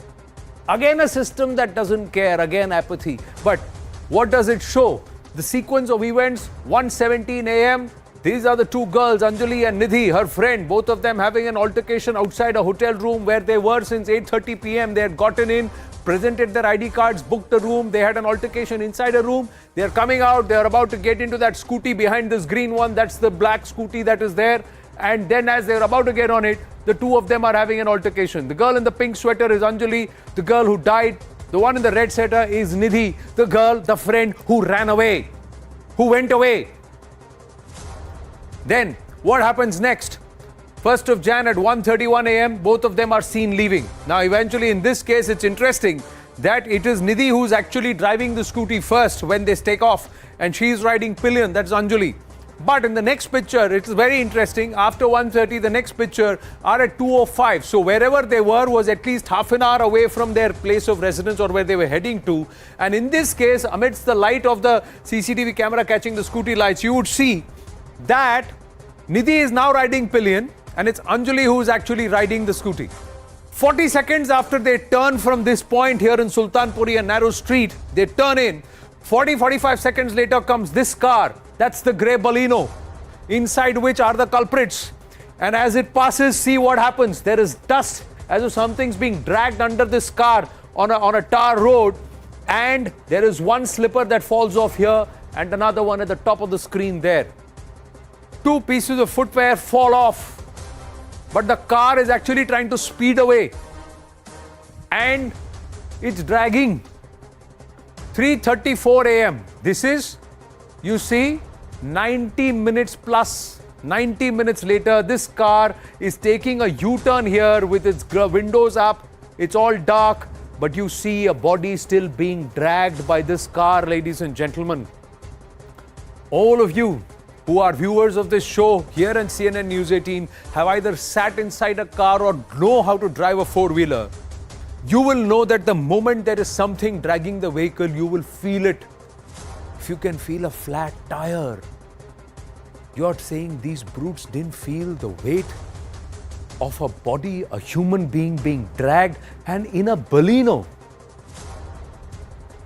Again a system that doesn't care, again apathy. But what does it show? The sequence of events, 1:17 a.m. These are the 2 girls, Anjali and Nidhi, her friend, both of them having an altercation outside a hotel room where they were since 8:30 p.m. They had gotten in, presented their ID cards, booked a room. They had an altercation inside a room. They are coming out. They are about to get into that scooty behind this green one. That's the black scooty that is there. And then as they are about to get on it, the 2 of them are having an altercation. The girl in the pink sweater is Anjali. The girl who died, the one in the red sweater is Nidhi. The girl, the friend who ran away, who went away. Then what happens next? 1st of Jan at 1:31 a.m. both of them are seen leaving. Now eventually in this case it's interesting that it is Nidhi who's actually driving the scooty first when they take off and she's riding pillion, that's Anjali. But in the next picture, it is very interesting. After 1:30, the next picture are at 2:05. So wherever they were was at least half an hour away from their place of residence or where they were heading to. And in this case, amidst the light of the CCTV camera catching the scooty lights, you would see that Nidhi is now riding pillion and it's Anjali who is actually riding the scooty. 40 seconds after they turn from this point here in Sultanpuri, a narrow street, they turn in. 40-45 seconds later comes this car. That's the grey Baleno, inside which are the culprits. And as it passes, see what happens. There is dust as if something's being dragged under this car on a tar road. And there is one slipper that falls off here and another one at the top of the screen there. Two pieces of footwear fall off. But the car is actually trying to speed away. And it's dragging. 3:34 a.m. This is, you see, 90 minutes plus. 90 minutes later, this car is taking a U-turn here with its windows up. It's all dark, but you see a body still being dragged by this car, ladies and gentlemen. All of you who are viewers of this show here on CNN News 18 have either sat inside a car or know how to drive a four-wheeler. You will know that the moment there is something dragging the vehicle, you will feel it. If you can feel a flat tire, you're saying these brutes didn't feel the weight of a body, a human being being dragged, and in a Baleno.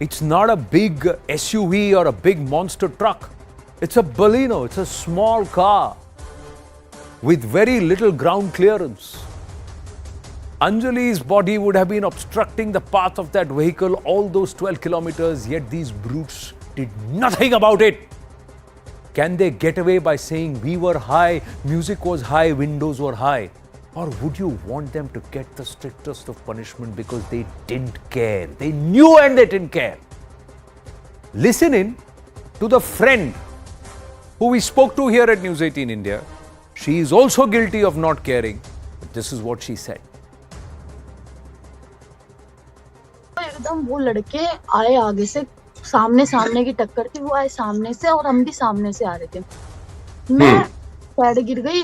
It's not a big SUV or a big monster truck. It's a Baleno. It's a small car with very little ground clearance. Anjali's body would have been obstructing the path of that vehicle all those 12 kilometers, yet these brutes did nothing about it. Can they get away by saying we were high, music was high, windows were high? Or would you want them to get the strictest of punishment because they didn't care? They knew and they didn't care. Listen in to the friend who we spoke to here at News 18 India. She is also guilty of not caring. But this is what she said. एकदम वो लड़के आए आगे से, सामने की टक्कर थी, वो आए सामने से और हम भी सामने से आ रहे थे. मैं साइड गिर गई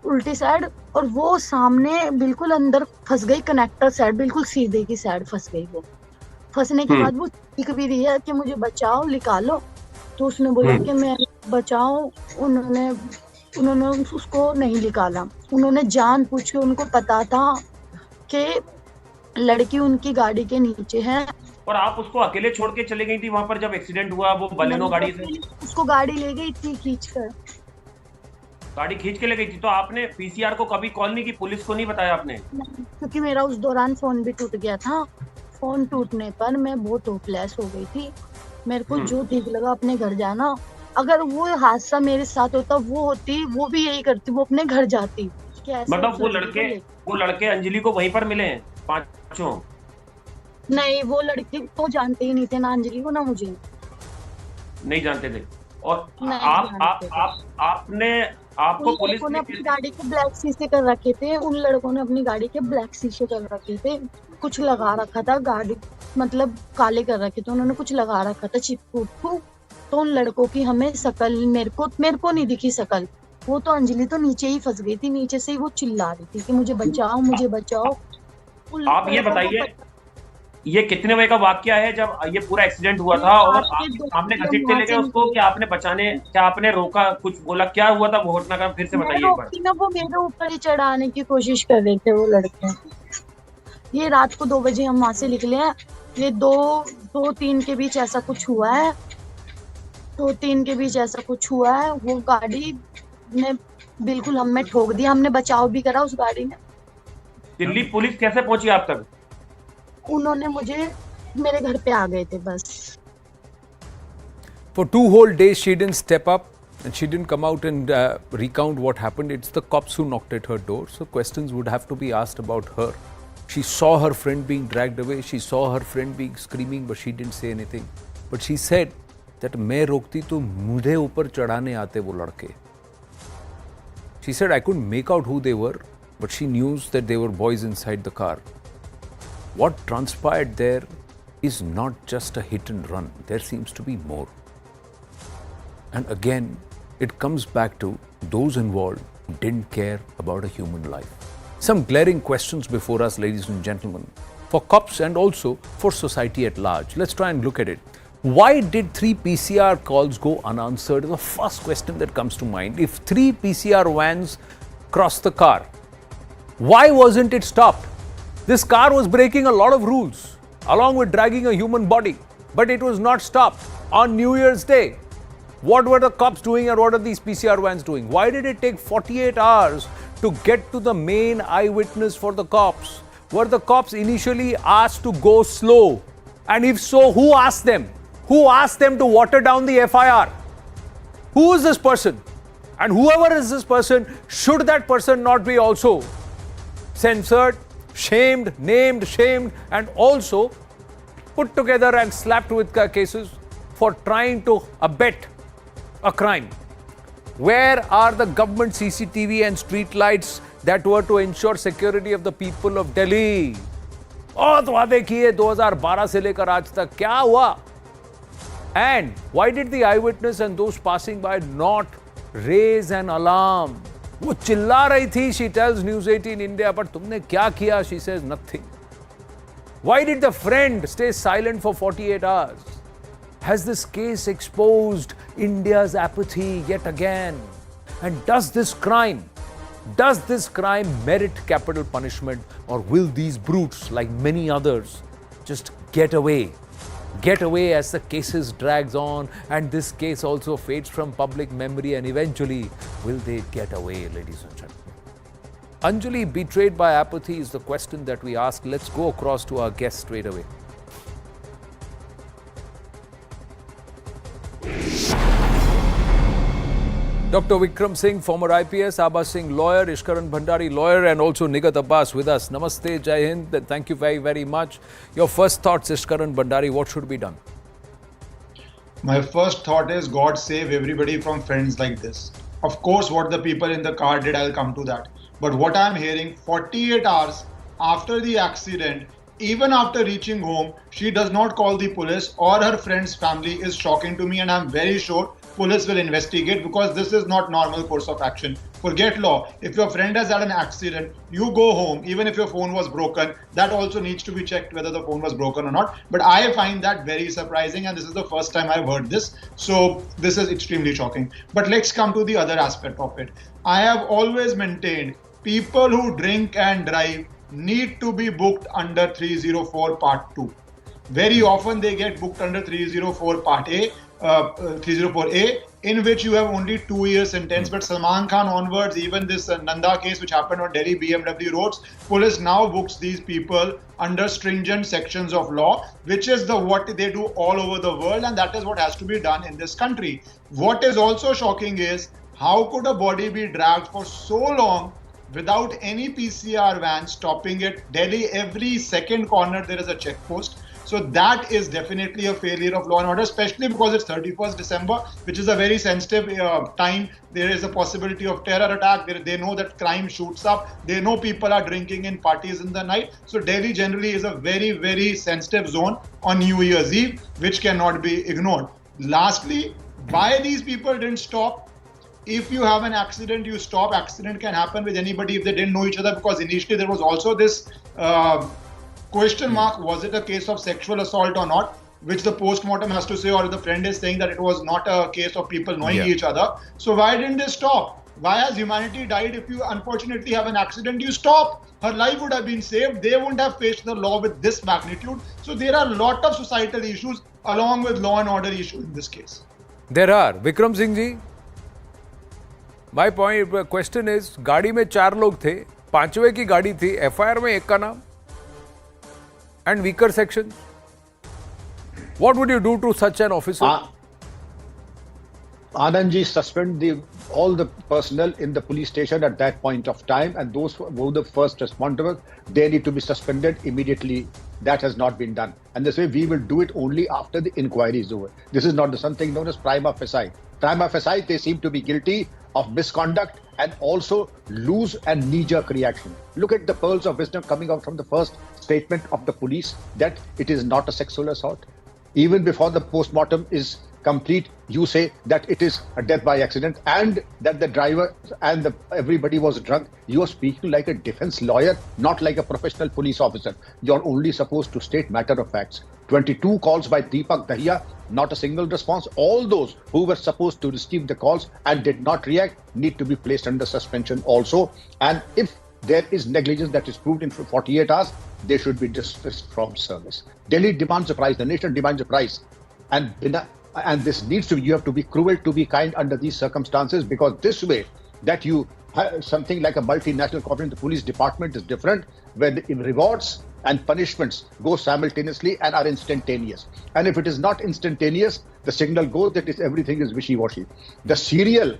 उल्टी साइड और वो सामने बिल्कुल अंदर फंस गई, कनेक्टर साइड बिल्कुल सीधे की साइड फंस गई. वो फंसने के बाद वो चीख भी रही है कि मुझे बचाओ, निकालो. तो उसने बोला कि मैं बचाओ. उन्होंने उसको नहीं निकाला. उन्होंने जानबूझ के, उनको पता था कि लड़की उनकी गाड़ी के नीचे है. और आप उसको अकेले छोड़ के चले गई थी वहां पर जब एक्सीडेंट हुआ वो बलेनो गाड़ी से? उसको गाड़ी ले गई थी खींचकर. गाड़ी खींच के ले गई थी. तो आपने पीसीआर को कभी कॉल नहीं की, पुलिस को नहीं बताया आपने? क्योंकि मेरा उस दौरान फोन भी टूट गया था. फोन टूटने पर मैं बहुत होपलेस हो गई थी. मेरे को जो ठीक लगा अपने घर जाना. अगर वो हादसा मेरे साथ होता, वो होती, वो भी यही करती, वो अपने घर जाती. मतलब वो लड़के अंजलि को वहीं पर मिले हैं पांचों? नहीं, वो लड़के तो जानते ही नहीं थे, ना अंजलि को ना मुझे. नहीं जानते थे. और आपको पुलिस ने अपनी गाड़ी के ब्लैक शीशे कर रखे थे. उन लड़कों ने अपनी गाड़ी के ब्लैक शीशे कर रखे थे. कुछ लगा रखा था, गाड़ी मतलब काले कर रखे थे. उन्होंने कुछ लगा रखा था चिपकू. तो उन लड़कों की हमें शकल, मेरे को नहीं दिखी शकल. वो तो अंजलि तो नीचे ही फंस गई थी. नीचे से ही वो चिल्ला रही थी कि मुझे बचाओ, मुझे बचाओ. आप ये बताइए, ये कितने बजे का वाकया है जब ये पूरा एक्सीडेंट हुआ था और आपने घसीटते लेके उसको? क्या आपने बचाने, क्या आपने रोका, कुछ बोला, क्या हुआ था वो घटना का फिर से बताइए एक बार. वो मेरे ऊपर ही चढ़ाने की कोशिश कर रहे थे वो लड़के. ये रात को 2 बजे हम वहां से निकले हैं. ये 2-3 के बीच ऐसा कुछ हुआ है. 2-3 के बीच ऐसा कुछ हुआ है. वो गाड़ी ने बिल्कुल हमें ठोक दिया. हमने बचाव भी करा उस गाड़ी ने. दिल्ली पुलिस कैसे पहुंची आप तक? उन्होंने मुझे मेरे घर पे आ गए थे बस. For 2 whole days she didn't step up and she didn't come out and recount what happened. It's the cops who knocked at her door, so questions would have to be asked about her. She saw her friend being dragged away, she saw her friend being screaming, but she didn't say anything. But she said that मैं रोकती तो मुझे ऊपर चढ़ाने आते वो लड़के. She said I couldn't make out who they were, but she knew that they were boys inside the car. What transpired there is not just a hit and run. There seems to be more. And again, it comes back to those involved who didn't care about a human life. Some glaring questions before us, ladies and gentlemen, for cops and also for society at large. Let's try and look at it. Why did 3 PCR calls go unanswered? The first question that comes to mind. If 3 PCR vans crossed the car, why wasn't it stopped? This car was breaking a lot of rules, along with dragging a human body. But it was not stopped. On New Year's Day, what were the cops doing and what are these PCR vans doing? Why did it take 48 hours to get to the main eyewitness for the cops? Were the cops initially asked to go slow? And if so, who asked them? Who asked them to water down the FIR? Who is this person? And whoever is this person, should that person not be also censored, shamed, named, shamed, and also put together and slapped with cases for trying to abet a crime? Where are the government CCTV and street lights that were to ensure security of the people of Delhi? बहुत वादे किए 2012 से लेकर आज तक, क्या हुआ? And why did the eyewitness and those passing by not raise an alarm? वो चिल्ला रही थी, she tells News 18 India, but तुमने क्या किया? She says nothing. Why did the friend stay silent for 48 hours? Has this case exposed India's apathy yet again? And does this crime merit capital punishment, or will these brutes, like many others, just get away? Get away as the cases drags on and this case also fades from public memory, and eventually will they get away, ladies and gentlemen? Anjali betrayed by apathy is the question that we ask. Let's go across to our guest straight away. Dr. Vikram Singh, former IPS, Abha Singh, lawyer, Ishkaran Bhandari, lawyer, and also Nigat Abbas with us. Namaste, Jai Hind, and thank you very, very much. Your first thoughts, Ishkaran Bhandari, what should be done? My first thought is God save everybody from friends like this. Of course, what the people in the car did, I'll come to that. But what I'm hearing, 48 hours after the accident, even after reaching home, she does not call the police or her friend's family is shocking to me, and I'm very sure police will investigate, because this is not normal course of action. Forget law. If your friend has had an accident, you go home, even if your phone was broken, that also needs to be checked whether the phone was broken or not. But I find that very surprising, and this is the first time I've heard this. So this is extremely shocking. But let's come to the other aspect of it. I have always maintained people who drink and drive need to be booked under 304 Part 2. Very often they get booked under 304 Part A, 304A, in which you have only 2 years sentence. But Salman Khan onwards, even this Nanda case which happened on Delhi BMW roads, police now books these people under stringent sections of law, which is what they do all over the world, and that is what has to be done in this country. What is also shocking is, how could a body be dragged for so long without any PCR van stopping it? Delhi, every second corner there is a checkpost. So that is definitely a failure of law and order, especially because it's 31st December, which is a very sensitive time. There is a possibility of terror attack. They know that crime shoots up. They know people are drinking in parties in the night. So Delhi generally is a very, very sensitive zone on New Year's Eve, which cannot be ignored. Lastly, why these people didn't stop? If you have an accident, you stop. Accident can happen with anybody if they didn't know each other, because initially there was also this question mark, was it a case of sexual assault or not, which the post-mortem has to say, or the friend is saying that it was not a case of people knowing each other. So why didn't they stop? Why has humanity died? If you unfortunately have an accident, you stop. Her life would have been saved. They wouldn't have faced the law with this magnitude. So there are a lot of societal issues along with law and order issues in this case. There are. Vikram Singh ji, my question is, गाड़ी में 4 लोग थे, 5वें की गाड़ी थी, FIR में 1 का नाम, and weaker sections. What would you do to such an officer? Anandji, suspend all the personnel in the police station at that point of time, and those who were the first responders, they need to be suspended immediately. That has not been done. And this way we will do it only after the inquiry is over. This is not something known as prima facie. Prima facie, they seem to be guilty of misconduct and also loose and knee-jerk reaction. Look at the pearls of wisdom coming out from the first statement of the police that it is not a sexual assault. Even before the post-mortem is complete, you say that it is a death by accident and that the driver and everybody was drunk. You are speaking like a defense lawyer, not like a professional police officer. You are only supposed to state matter of facts. 22 calls by Deepak Dahiya, not a single response. All those who were supposed to receive the calls and did not react need to be placed under suspension also. And if there is negligence that is proved in 48 hours, they should be dismissed from service. Delhi demands a price, the nation demands a price. And this needs to be, you have to be cruel to be kind under these circumstances, because this way that you have something like a multinational corporate, the police department is different, where the rewards and punishments go simultaneously and are instantaneous. And if it is not instantaneous, the signal goes that everything is wishy-washy. The serial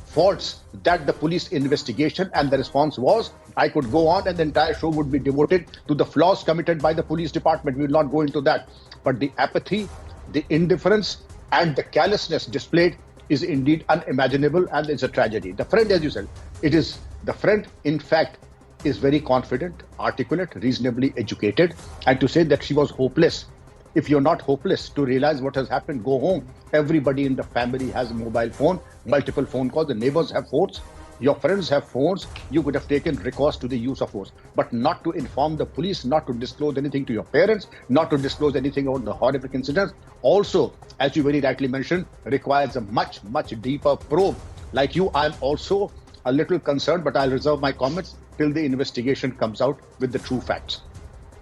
faults that the police investigation and the response was, I could go on and the entire show would be devoted to the flaws committed by the police department. We will not go into that. But the apathy, the indifference and the callousness displayed is indeed unimaginable, and it's a tragedy. The friend, as you said, the friend in fact is very confident, articulate, reasonably educated, and to say that she was hopeless. If you're not hopeless to realize what has happened, go home. Everybody in the family has a mobile phone, multiple phone calls, the neighbors have phones, your friends have phones. You could have taken recourse to the use of force, but not to inform the police, not to disclose anything to your parents, not to disclose anything about the horrific incidents. Also, as you very rightly mentioned, requires a much, much deeper probe. Like you, I'm also a little concerned, but I'll reserve my comments till the investigation comes out with the true facts.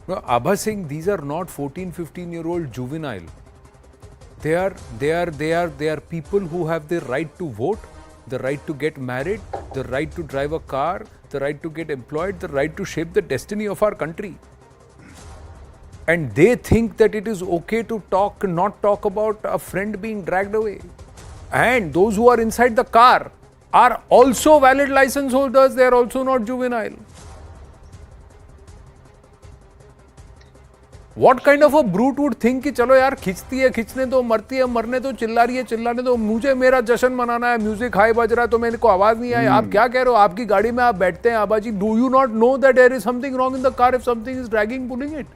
No, Abha Singh, these are not 14, 15-year-old juvenile. They are people who have the right to vote, the right to get married, the right to drive a car, the right to get employed, the right to shape the destiny of our country. And they think that it is okay to not talk about a friend being dragged away. And those who are inside the car are also valid license holders, they are also not juvenile. What kind of a brute would think कि चलो यार खिंचती है खिंचने दो, मरती है मरने दो, चिल्ला रही है चिल्लाने दो, मुझे मेरा जश्न मनाना है, म्यूजिक हाई बज रहा है तो मेरे को आवाज नहीं आई. आप क्या कह रहे हो? आपकी गाड़ी में आप बैठते हैं Abaji. Do you not know that there is something wrong in the car if something is dragging, pulling it?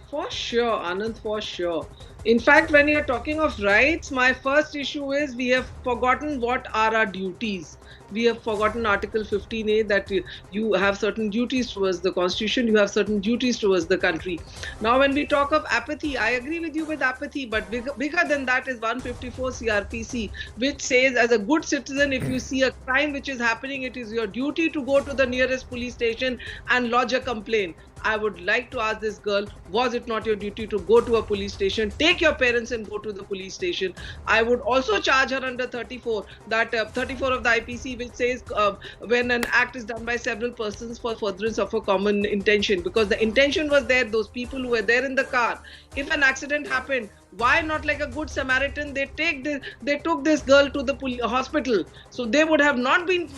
For sure, Anand, for sure. In fact, when you're talking of rights, my first issue is we have forgotten what are our duties. We have forgotten Article 15A that you have certain duties towards the Constitution, you have certain duties towards the country. Now, when we talk of apathy, I agree with you with apathy, but bigger than that is 154 CRPC, which says as a good citizen, if you see a crime which is happening, it is your duty to go to the nearest police station and lodge a complaint. I would like to ask this girl, was it not your duty to go to a police station, take your parents and go to the police station? I would also charge her under 34, that 34 of the IPC, which says when an act is done by several persons for furtherance of a common intention, because the intention was there, those people who were there in the car. If an accident happened, why not like a good Samaritan? They took this girl to the hospital, so they would have not been,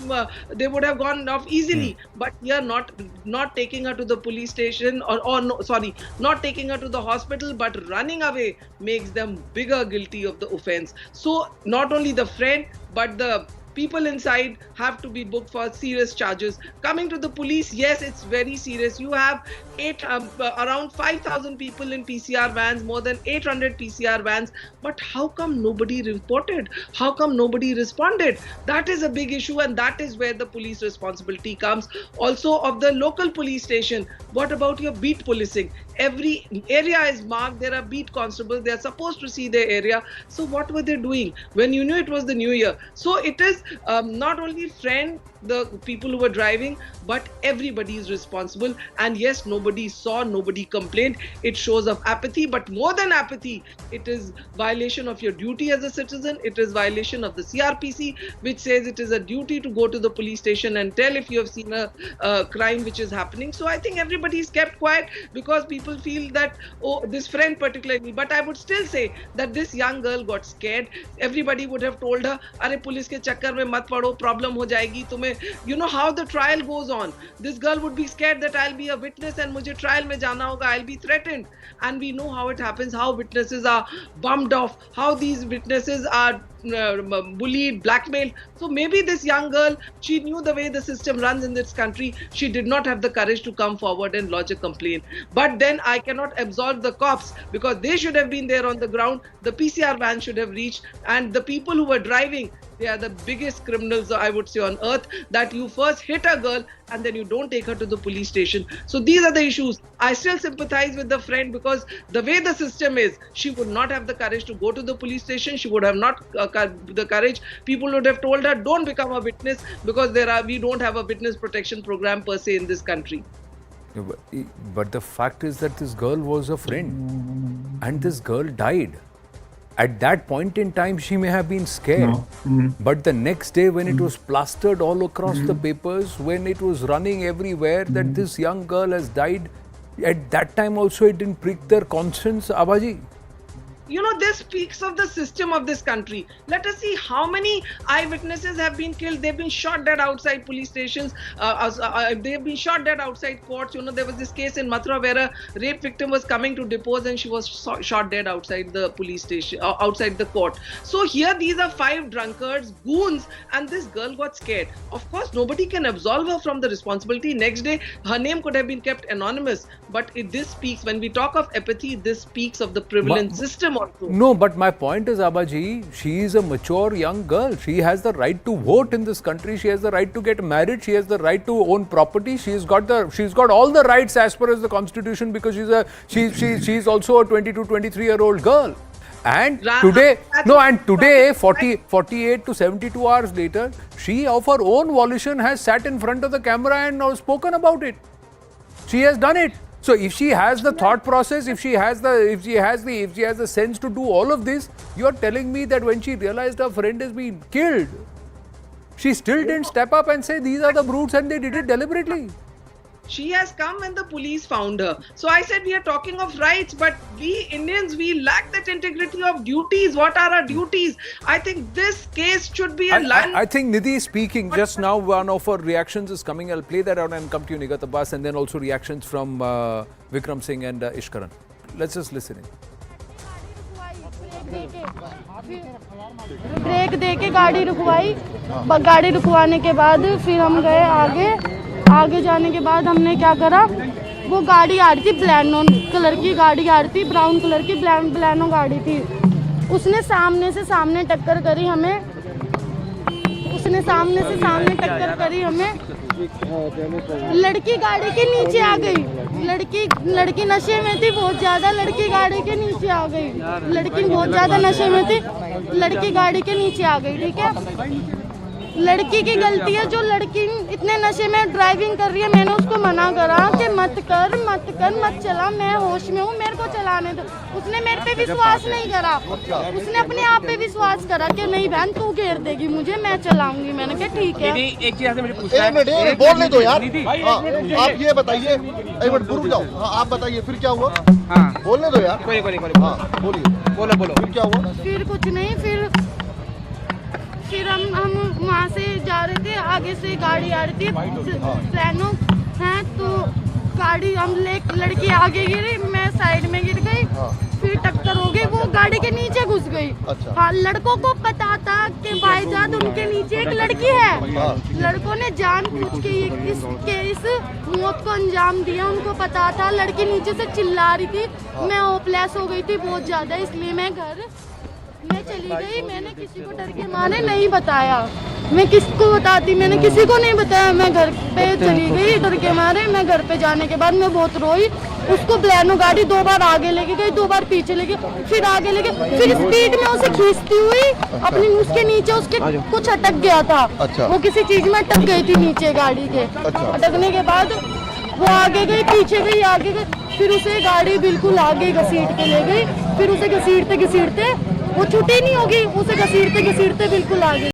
they would have gone off easily. But here, not taking her to the police station, not taking her to the hospital, but running away makes them bigger guilty of the offense. So not only the friend, but the people inside have to be booked for serious charges. Coming to the police, yes, it's very serious. You have around 5,000 people in PCR vans, more than 800 PCR vans. But how come nobody reported? How come nobody responded? That is a big issue, and that is where the police responsibility comes. Also of the local police station, what about your beat policing? Every area is marked, there are beat constables, they are supposed to see their area. So what were they doing when you knew it was the new year? So it is not only friend, the people who were driving, but everybody is responsible. And yes, nobody saw, nobody complained. It shows of apathy, but more than apathy, it is violation of your duty as a citizen. It is violation of the CRPC, which says it is a duty to go to the police station and tell if you have seen a crime which is happening. So I think everybody is kept quiet because people feel that, oh, this friend particularly. But I would still say that this young girl got scared. Everybody would have told her, "Arey police ke chakkar mein mat pado, problem ho jayegi tumhe." You know how the trial goes on. This girl would be scared that I'll be a witness and mujhe trial mein jana hoga, I'll be threatened. And we know how it happens, how witnesses are bummed off, how these witnesses are bullied, blackmailed. So maybe this young girl, she knew the way the system runs in this country. She did not have the courage to come forward and lodge a complaint. But then I cannot absolve the cops because they should have been there on the ground. The PCR van should have reached, and the people who were driving, they are the biggest criminals, I would say, on earth, that you first hit a girl and then you don't take her to the police station. So these are the issues. I still sympathize with the friend because the way the system is, she would not have the courage to go to the police station. She would have not the courage. People would have told her, don't become a witness, because we don't have a witness protection program per se in this country. But the fact is that this girl was a friend and this girl died. At that point in time, she may have been scared. But the next day, when it was plastered all across the papers, when it was running everywhere that this young girl has died, at that time also it didn't prick their conscience, Abaji. You know, this speaks of the system of this country. Let us see how many eyewitnesses have been killed. They've been shot dead outside police stations. They've been shot dead outside courts. You know, there was this case in Mathura where a rape victim was coming to depose and she was shot dead outside the police station, outside the court. So here, these are 5 drunkards, goons, and this girl got scared. Of course, nobody can absolve her from the responsibility. Next day, her name could have been kept anonymous. But this speaks, when we talk of apathy, this speaks of the prevalent system. No, but my point is, Abaji, she is a mature young girl. She has the right to vote in this country. She has the right to get married. She has the right to own property. She's got all the rights as per as the constitution, because she's also a 22, 23-year-old girl. And today, 48 to 72 hours later, she of her own volition has sat in front of the camera and spoken about it. She has done it. So if she has the thought process, if she has the sense to do all of this, you are telling me that when she realized her friend has been killed, she still didn't step up and say these are the brutes and they did it deliberately. She has come when the police found her. So I said we are talking of rights, but we Indians, we lack that integrity of duties. What are our duties? I think this case should be a line. I think Nidhi is speaking just now. One of her reactions is coming. I'll play that out and come to you, Nigat Abbas, and then also reactions from Vikram Singh and Ishkaran. Let's just listen in. Break देके गाड़ी रुकवाई, गाड़ी रुकवाने के बाद फिर हम गए आगे जाने के बाद हमने क्या करा, वो गाड़ी आ रही थी ब्लैनो कलर की गाड़ी आ रही थी, ब्राउन कलर की ब्लैनो गाड़ी थी। उसने सामने से सामने टक्कर करी हमें, लड़की गाड़ी के नीचे आ गई। लड़की नशे में थी बहुत ज्यादा, लड़की गाड़ी के नीचे आ गई। लड़की बहुत ज्यादा नशे में थी, लड़की गाड़ी के नीचे आ गई। ठीक है, लड़की की गलती है, जो लड़की इतने नशे में ड्राइविंग कर रही है। मैंने उसको मना करा कि मत चला, मैं होश में हूँ, मेरे को चलाने दो। उसने मेरे पे विश्वास नहीं करा, उसने अपने आप पे विश्वास करा कि नहीं बहन तू घेर देगी मुझे, मैं चलाऊंगी। मैंने कहा ठीक है। एक चीज मुझे पूछना है, बोलने दो यार। आप ये बताइए, एक मिनट रुक जाओ। आप बताइए फिर क्या हुआ? बोलने दो यार। बोलिए, बोलो। फिर क्या हुआ? फिर कुछ नहीं, फिर हम वहाँ से जा रहे थे, आगे से गाड़ी आ रही थी प्लानो है, तो गाड़ी लड़की आगे गिरी, मैं साइड में गिर गई, फिर टक्कर हो गई, वो गाड़ी के नीचे घुस गई। हाँ, लड़कों को पता था कि भाईजान उनके नीचे एक लड़की है। लड़कों ने जानबूझ के इस मौत को अंजाम दिया। उनको पता था, लड़की नीचे से चिल्ला रही थी, मैं होपलेस हो गई थी बहुत ज्यादा, इसलिए मैं चली गई। मैंने किसी को डर के मारे नहीं बताया, मैं किसको बताती, मैंने किसी को नहीं बताया। मैं घर पे चली गई डर के मारे। मैं घर पे जाने के बाद मैं बहुत रोई। उसको ब्लैनो गाड़ी 2 बार आगे लेके गई, 2 बार पीछे लेके, फिर आगे लेके, फिर स्पीड में उसे खींचती हुई अपनी उसके नीचे उसके कुछ अटक गया था। वो किसी चीज में अटक गई थी नीचे गाड़ी के। अटकने के बाद वो आगे गई, पीछे गई, आगे गई, फिर उसे गाड़ी बिल्कुल आगे घसीट के ले गई। फिर उसे घसीटते वो छुट्टी नहीं होगी, उसे घसीटते बिल्कुल आगे